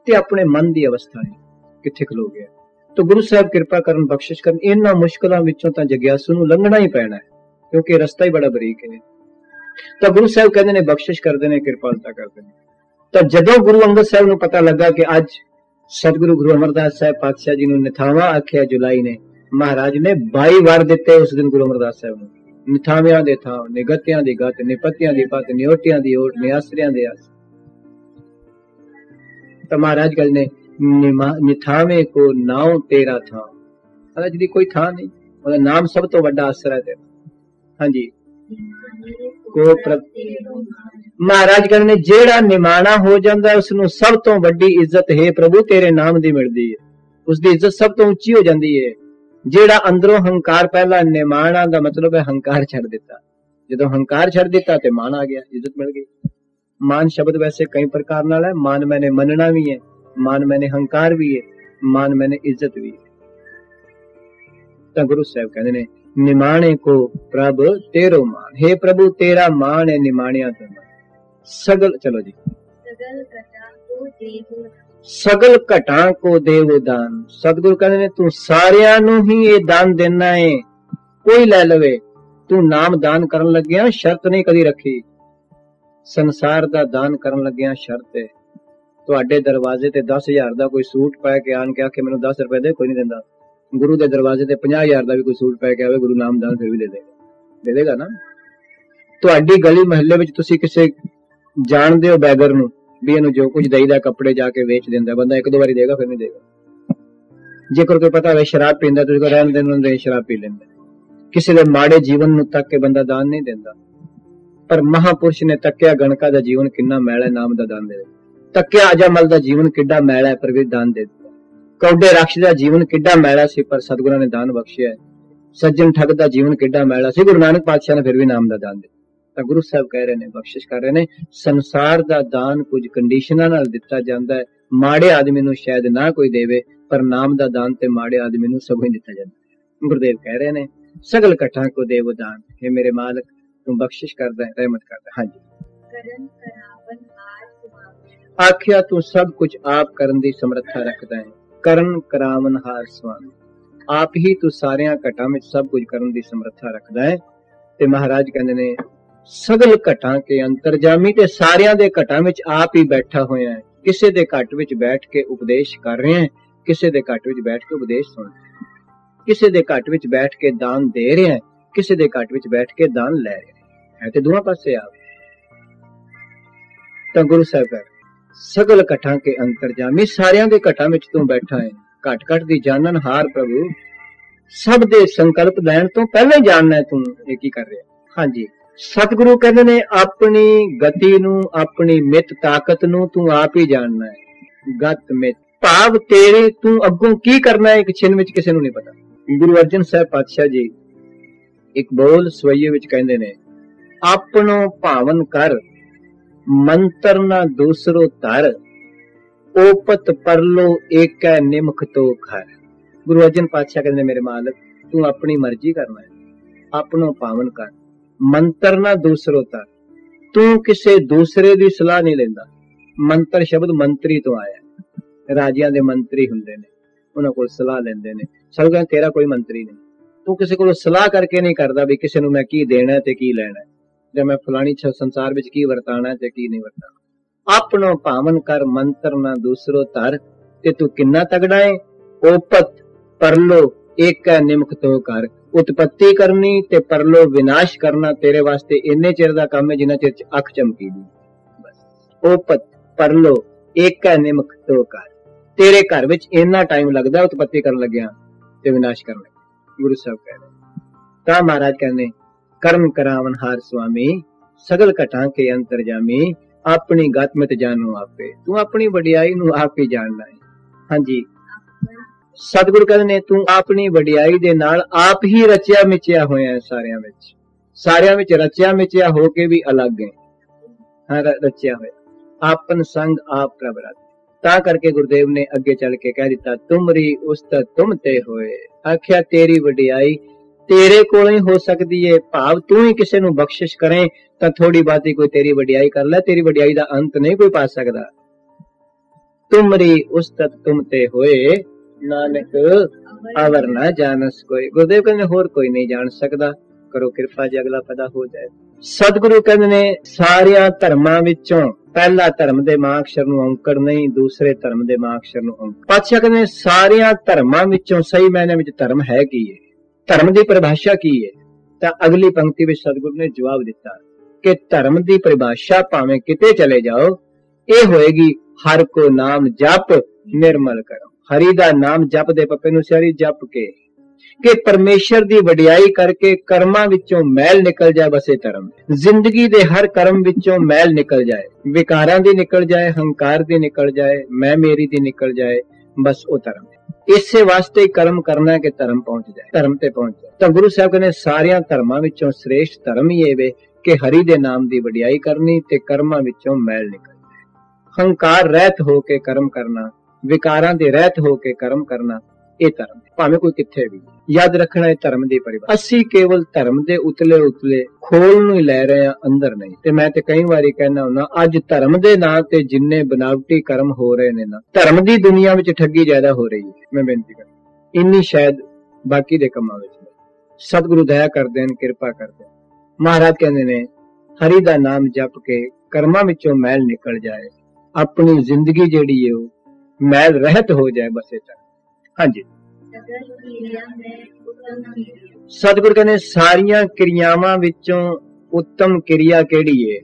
ते अपने मन की अवस्था है किथे खलो गया तो गुरु साहब कृपा करन बख्शिश करन। इन्हां मुश्किलों विचों तां जग्यासू नूं लंघना ही पैना है क्योंकि रास्ता ही बड़ा बरीक है। तो गुरु साहब कहते ने बख्शिश करते ने कृपालता करते ने। तो जदों गुरु अंगद साहब नूं पता लगा कि अज सतगुरु गुरु अमरदास साहब पातशाह जी नूं निथावा आख्या जुलाई ने महाराज ने 22 वार दिते उस दिन गुरु अमरदास साहब नूं। निथावियां दे थां निगत्यां दी गत निपत्तियां दी पत नियोटियां दी ओट नियासरियां दे आस। तो महाराज कल ने निथावे को नाव तेरा था महाराज जी कोई था नहीं मतलब नाम सब तो बड़ा आसरा है तेरा। हाँ जी को महाराज कहने जेड़ा निमाना हो जाता है उसनों सब तो वड्डी इज्जत है प्रभु तेरे नाम दी मिलदी है। उसकी इज्जत सब तो उच्ची हो जाती है। जेड़ा अंदरों हंकार पहला निमाना दा मतलब है हंकार छड़ दिता। जदों हंकार छड़ दिता ते मान आ गया इज्जत मिल गई। मान शब्द वैसे कई प्रकार नाल है। मान मैंने मनना भी है मान मैंने हंकार भी है मान मैंने इज्जत भी है। तो गुरु साहब कहते ने निमाणे को प्रभ तेरो मान हे प्रभु तेरा मान है निमाणिया तो सगल चलो जी सगल घटा को देव दान। सतगुरु कहते ने तू सारियां नू ही ये दान देना है कोई ले लवे। तू नाम दान करन लग्या शर्त नहीं कदी रखी। संसार दा दान करन लग्या शर्त है। तुहाडे दरवाजे ते 10,000 दा कोई सूट पा के आन के आखे मैनू 10 रुपए दे कोई नहीं देंदा। गुरु के दरवाजे ते 50,000 दा भी कोई सूट पै के आवे गुरु नामदान फिर भी दे देगा ना। तुहाडी गली महल्ले विच तुसी किसे जानदे हो बैगर नूं भी इहनूं जो कुछ दईदा कपड़े जाके वेच दिंदा बंदा एक दो बारी देगा फिर नहीं देगा। जेकर कोई पता होवे शराब पींदा तुसी को रहन देन शराब पी लैंदा। किसी दे माड़े जीवन नूं तक के बंदा दान नहीं देंदा। पर महापुरुष ने तक्या गणका दा जीवन किन्ना मैला है नाम दा दान दे। तक्या अजामल दा जीवन किड्डा मैला है पर भी दान दे। कौडे राक्षस दा जीवन किड्डा मैला सी पर सतगुरां ने दान बख्शिया है। सज्जन ठग दा जीवन किड्डा मैला सी गुरु नानक पातशाह ने फिर भी नाम दा दान दिता। गुरु साहब कह रहे ने बख्शिश कर रहे ने संसार दा दान कुछ कंडीशनां नाल दिता जांदा है। माड़े आदमी नूं शायद ना कोई देवे पर नाम दा दान ते माड़े आदमी नूं सभों ही दिता जांदा है। गुरुदेव कह रहे ने सगल कठा को देव दान हे मेरे मालिक तू बख्शिश करदा है रहमत करदा। हाँ जी आखिया तू सब कुछ आप करन दी समर्था रखदा है। करन करावन हार स्वामी आप ही तू सारियां घटां विच सब कुछ करन दी समर्था रखदा है। ते महाराज कहंदे ने सगल घटां के अंतरजामी ते सारियां दे घटां विच आप ही बैठा होया है। किसे दे घट विच बैठ के उपदेश कर रहे हैं, किसे दे घट विच बैठ के उपदेश सुन रहे हैं, किसे दे घट विच बैठ के दान दे रहे हैं, किसे दे घट विच बैठ के दान ले रहे हैं। है ते दोवां पासे आप। तां गुरु साहिब कर सगल घटां के अंतरजामी सारियां दे घटां विच तू बैठा है। घट घट दी जानन हार प्रभु, सब दे संकल्प लैण तो पहले जानना है तू ये की कर रहा है। हाँ जी, सतगुरु कहते ने अपनी गति नू, अपनी मित ताकत नू तू आप ही जानना है। गत मित भाव तेरे तू अगों की करना है, एक छिन विच किसे नू नहीं पता। गुरु अर्जन साहब पातशाह जी एक बोल सवैये विच कहंदे ने, अपनो भावन कर मंत्र ना दूसरो धर, ओपत परलो एक निमख तो घर। गुरु अर्जन पातशाह कहते मेरे मालिक तू अपनी मर्जी करना है, अपनो पावन कर मंत्र ना दूसरो तर। तू किसे दूसरे दी सलाह नहीं लेंदा। मंत्र शब्द मंत्री तो आया, राजियां दे मंत्री हुंदे ने, उन्हां कोल सलाह लेंदे ने। सब कहंदे तेरा कोई मंत्री नहीं, तू किसे कोल सलाह करके नहीं करदा भी किसे नू मैं की देना है ते की लेना है, जे मैं फलानी संसार विच की वरताना है ते की नहीं वरताना। अपनो पावन कर मंत्र ना दूसरो तर, ते तू किन्ना तगड़ा है। ओपत परलो एक निमख तो कर, उत्पत्ति करनी ते परलो विनाश करना तेरे वास्ते इन्ने चिर दा काम है जिन्ना चिर अख चमकी दी। बस ओपत परलो एक निमख तो कर, तेरे घर विच इन्ना टाइम लगदा उत्पत्ति करन लग्या ते विनाश करन लग्या। गुरु साहब कह रहे ता महाराज कहने कर्म करावन हार स्वामी, सगल घटां के अंतरजामी, अपनी गत मित जानो आपे। तू अपनी वडियाई नू आप ही जानना है। हाँ जी, सतगुरु कहते ने तू अपनी वडियाई दे नाल आप ही रचिया मिचिया होया है। सारियां विच रचिया मिचिया हो के भी अलग है। हाँ, रचिया होया आपन संग आप प्रभ रत। ता करके गुरुदेव ने अगे चल के कह दिता, तुमरी उस्तत तुम ते होए। आख्या तेरी वडियाई तेरे कोल ही हो सकती है। भाव तू ही किसे नू बख्शिश करें तां थोड़ी बाती कोई तेरी वडियाई कर ले, तेरी वडियाई दा अंत नहीं कोई पा सकदा। तुमरी उस्तत तुम ते होए, नानक अवर ना जानस कोई। गुरुदेव कहते होर कोई नहीं जान सकदा। करो कृपा जी अगला पदा हो जाए। सतगुरु कहते ने सारिया धर्मां विचों पहला धर्म दे मां अक्षर नू औंकड़ नहीं, दूसरे धर्म दे मां अक्षर नू औंकड़। पातशाह कहते सारिया धर्मां विचों सही मायने विच धर्म है की है, धर्म की परिभाषा की है। तां अगली पंक्ति विच सतगुरु ने जवाब दिता कि धर्म की परिभाषा भावें किते चले जाओ, ये होएगी हर को नाम जप निर्मल करम। हरि दा नाम जप दे पप्पे नू सियारी जप के परमेश्वर दी वडियाई करके कर्मां विचों मैल निकल जाए, बसे धर्म। जिंदगी दे हर कर्म विचों मैल निकल जाए, विकारां दी निकल जाए, हंकार दी निकल जाए, मैं मेरी दी निकल जाए, बस वो धर्म है। इसे वास्ते ही कर्म करना है कि धर्म पहुंच जाए, धर्म ते पहुंच जाए। तो गुरु साहब कहने सारियां धर्मां विचों श्रेष्ठ धर्म ही है कि हरि दे नाम दी वडियाई करनी ते कर्मां विचों मैल निकल जाए। हंकार रहत हो के कर्म करना, विकारां दे रहत हो के कर्म करना, ये धर्म है। भावें कोई किथे भी याद रखना है धर्म दी परिभाषा। असी केवल धर्म दे उतले उतले खोल नूं ही लै रहे हैं, अंदर नहीं। ते मैं ते कई बारी कहना हुंदा अज धर्म दे नां ते जिन्ने बनावटी कर्म हो रहे ने ना, धर्म दी दुनिया विच ठगी ज्यादा हो रही है। मैं बेनती करदा इन्नी शायद बाकी दे कमां विच नहीं। सतगुरु दया कर देन, कृपा कर देन। महाराज कहंदे ने हरि दा नाम जप के कर्मां विचों मैल निकल जाए, अपनी जिंदगी जेड़ी है वो मैल रहत हो जाए, बसे तक। हाँ जी, सतगुरु कहने सारियां क्रियावां विचों उत्तम क्रिया केड़ी है?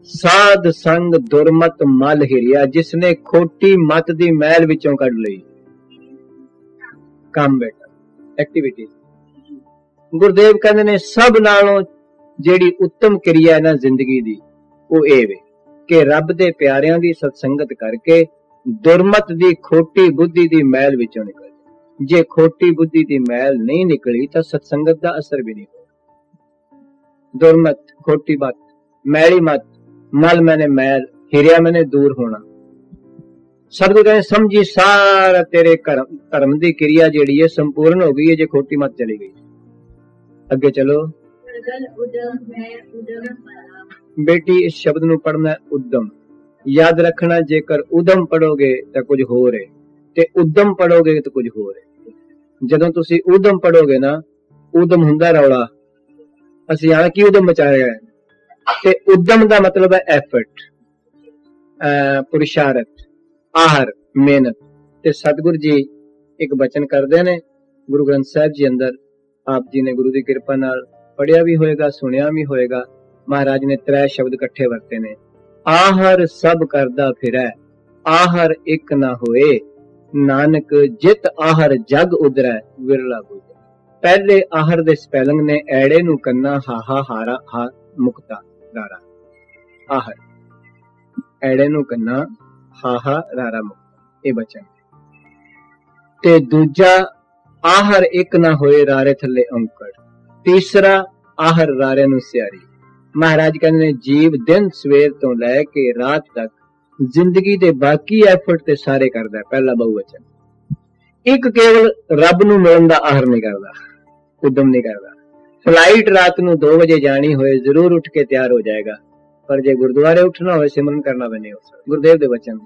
साध संग दुरमत मल हिरिया, जिसने खोटी मत दी मैल विचों कढ लई। काम बेटा एक्टिविटी। गुरुदेव कहंदे ने सब नालों जेड़ी उत्तम क्रिया है ना जिंदगी दी, वो ए वे कि रब दे प्यारियां दी सत्संगत करके दुरमत दी खोटी बुद्धि दी मैल विचों निकल। जे खोटी बुद्धि दी मैल नहीं निकली तो सत्संगत दा असर भी नहीं होगा। दुरमत खोटी बात, मैली मत, मल मैंने मैल, हिरिया मैंने दूर होना। सतगुरु कहने समझी सारा तेरे धर्म दी क्रिया जेड़ी है संपूर्ण हो गई है जे खोटी मत चली गई। अगे चलो बेटी, इस शब्द नू पढ़ना है उद्दम। याद रखना जेकर उदम पढ़ोगे तो कुछ हो रहे, ते उद्दम पढ़ोगे तो कुछ हो रहे। जदों तुसी उदम पढ़ोगे ना, उदम हुंदा रौला, असीं आ की उदम मचाया है, ते उद्यम का मतलब है एफर्ट, पुरुषार्थ, आहर, मेहनत। ते सतगुरु जी एक बचन करते ने गुरु ग्रंथ साहिब जी अंदर, आप जी ने गुरु की कृपा नाल पढ़िया भी होएगा, सुनिया भी होएगा। महाराज ने 3 शब्द इकट्ठे वरते ने, आहर सब करदा फिरै, आहर एक ना होए, नानक जित आहर जग उदरै, विरला बुझै। पहले आहर दे स्पेलिंग ने एड़े नू कन्ना हाहा हारा हा मुक्ता रारा, आहर एड़े नू कन्ना हाहा रारा मुक्ता, ये बचन। ते दूजा आहर एक ना होए, रारे थले अंकड़। तीसरा आहर रारे नू स्यारी। महाराज कहते जीव दिन सवेर तो लैके रात तक जिंदगी दे बाकी एफर्ट ते सारे करदा है, पहला बहुवचन। एक केवल रब नू मिलन दा आहर नहीं करदा, उद्यम नहीं करदा। फ्लाइट रात नू 2 बजे जानी होए जरूर उठ के तैयार हो जाएगा, पर जे गुरुद्वारे उठना होए सिमरन करना भी नहीं हो सकता। गुरुदेव दे वचन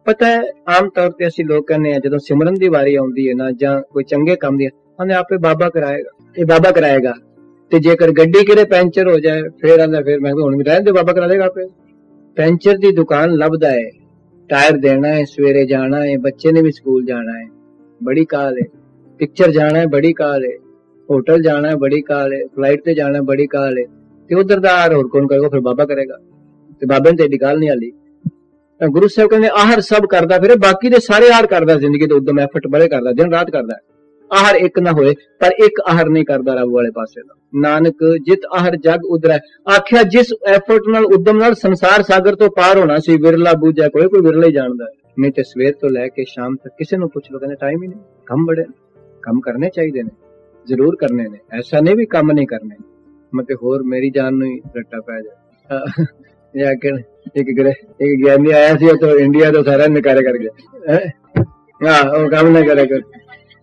पता है, आम तौर ते असीं लोग कहने हैं जदों सिमरन दी वारी आउंदी है ना, जां कोई चंगे काम दी, कहंदे आपे बाबा कराएगा, ये बाबा कराएगा। ते जेकर गड्डी किरे पैंचर हो जाए फिर आंदा फिर मैं हुण भी रहन दे, बाबा करा देगा आपे। पैंचर दी दुकान लभदा है, टायर देना है, सवेरे जाना है, बच्चे ने भी स्कूल जाना है, बड़ी काल है। पिक्चर जाना है, बड़ी काल है। होटल जाना है, बड़ी काल है। फ्लाइट ते जाना है, बड़ी काल है। ते उधर दा आहार होर कौन करेगा? फिर बाबा करेगा। ते बाबे ने ते एडी गल नहीं आली। गुरु साहब कहंदे आहार सब करदा फिर, बाकी दे सारे आहार करदा, जिंदगी दे उद्यम एफर्ट बड़े करदा, दिन रात करदा। आहार एक ना होए, पर एक आहार नहीं करदा रब वाले पासे दा। नानक जित आहार जग उदरै, आख्या जिस एफर्ट नाल उद्यम नाल संसार सागर तो पार होना सी, विरला बूझा, कोई विरला ही जानदा है। नहीं ते सवेर तो लैके शाम तक किसी नूं पुछ लो, कहंदे टाइम ही नहीं। कम बड़े, कम करने चाहिए ने, जरूर करने ने, ऐसा नहीं भी कम नहीं करने। मतलब होर मेरी जान नूं ही रट्टा पै जाए। एक ज्ञानी आया सी तो इंडिया तो सारा नकारे कर गया, हाँ वो काम ना करे कर,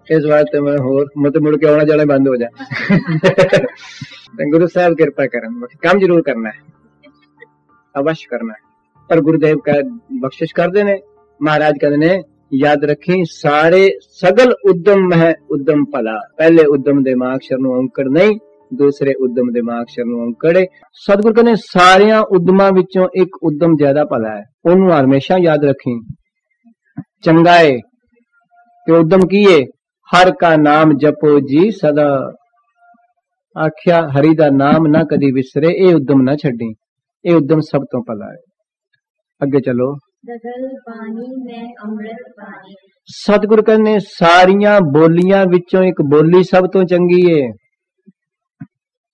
इस वास्ते मैं होर मत मुड़ के आना जाना बंद हो जाए। गुरु साहब कृपा करन, काम जरूर करना है, अवश्य करना है, पर गुरुदेव का बख्शिश कर देने। महाराज कहते ने याद रखी, सारे सगल उद्यम है उद्यम भला। पहले उद्यम दे मां अक्षर नूं औंकड़ नहीं, दूसरे उद्यम दे मां अक्षर नूं औंकड़ है। सतगुरु कहने सारियां उद्यमां विचों एक उद्यम ज्यादा भला है, ओनू हमेशा याद रखी। चंगा है ते उद्यम की है, हर का नाम जपो जी सदा। आख्या हरि दा नाम ना कदी विसरे, ए उद्यम ना छड्डी, ए उद्यम सब तो भला है। अगे चलो। सतगुरु कहने सारियां बोलियां विचों एक बोली सब तो चंगी है।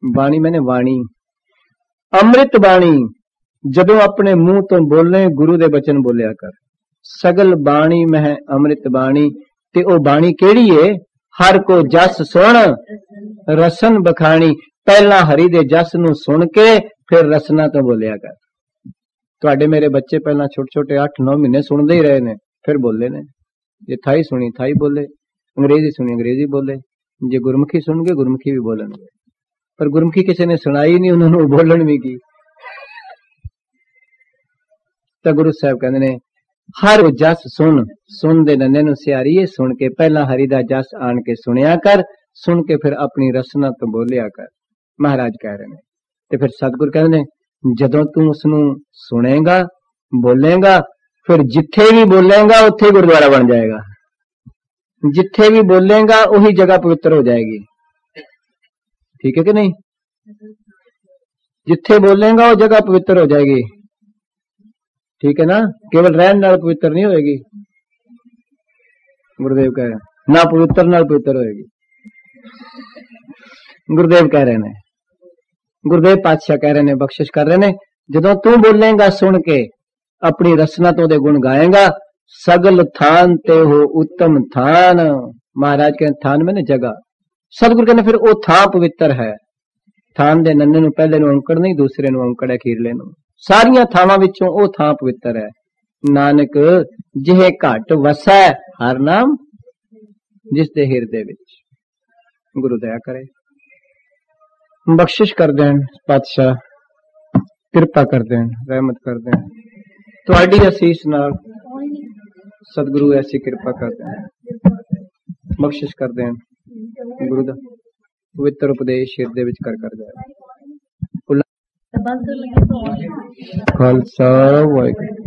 बाणी मैंने वाणी, अमृत बाणी, जदों अपने मुंह तो बोले गुरु दे बचन बोलिया कर। सगल बाणी में अमृत बाणी, ते ओ बाणी केड़ी है? हर को जस सुन रसन बखानी। पहला हरि दे जस नूं सुन के फिर रसना तो बोलिया कर। तुहाडे मेरे बच्चे पहला छोटे छोटे 8-9 महीने सुनते ही रहे ने, फिर बोले ने। जे थाई सुनी थाई बोले, अंग्रेजी सुनी अंग्रेजी बोले, जे गुरमुखी सुन गए गुरमुखी भी बोलेंगे। पर गुरमुखी किसी ने सुनाई नहीं, उन्होंने बोलन भी की। तो गुरु साहब कहते ने हर जस सुन, सुन दे नन्ने नूं सियारीए, सुन के पहला हरि दा जस आन के सुनिया कर, सुन के फिर अपनी रसना तो बोलिया कर। महाराज कह रहे ने, ते फिर सतगुरु कहते ने जदों तू उसनूं सुनेगा बोलेगा, फिर जिथे भी बोलेगा उत्थे गुरुद्वारा बन जाएगा। जिथे भी बोलेगा वही जगह पवित्र हो जाएगी। ठीक है कि नहीं? जिथे बोलेगा वो जगह पवित्र हो जाएगी। ठीक है ना? केवल रहन नाल पवित्र नहीं होएगी, गुरुदेव कह रहे ना, पवित्र नाल पवित्र होएगी। गुरुदेव कह रहे ने, गुरुदेव पातशाह कह रहे ने, बख्शिश कर रहे ने, जदों तू बोलेगा सुन के अपनी रसना तो दे गुण गाएगा, सगल थान ते हो उत्तम थान। महाराज के थान में ने जगह, सतगुरु कहने फिर वो थां पवित्र है। थान दे नन्ने नूं पहले नूं अंकड़ नहीं, दूसरे नूं अंकड़ है खीरले नूं। सारियां थावां विचों वो थां पवित्र है। नानक जिहे घट वसै हर नाम, जिस दे हिरदे विच। गुरु दया करे, बख्शिश कर देन पातशाह, कृपा कर देन, रहमत कर देन। तुहाडी असीस नाल सतगुरु ऐसी कृपा कर देन, बख्शिश कर देन। गुरु दा पवित्र उपदेश हिरदे विच कर जाए। ਖਾਲਸਾ ਵਾਹਿਗੁਰੂ।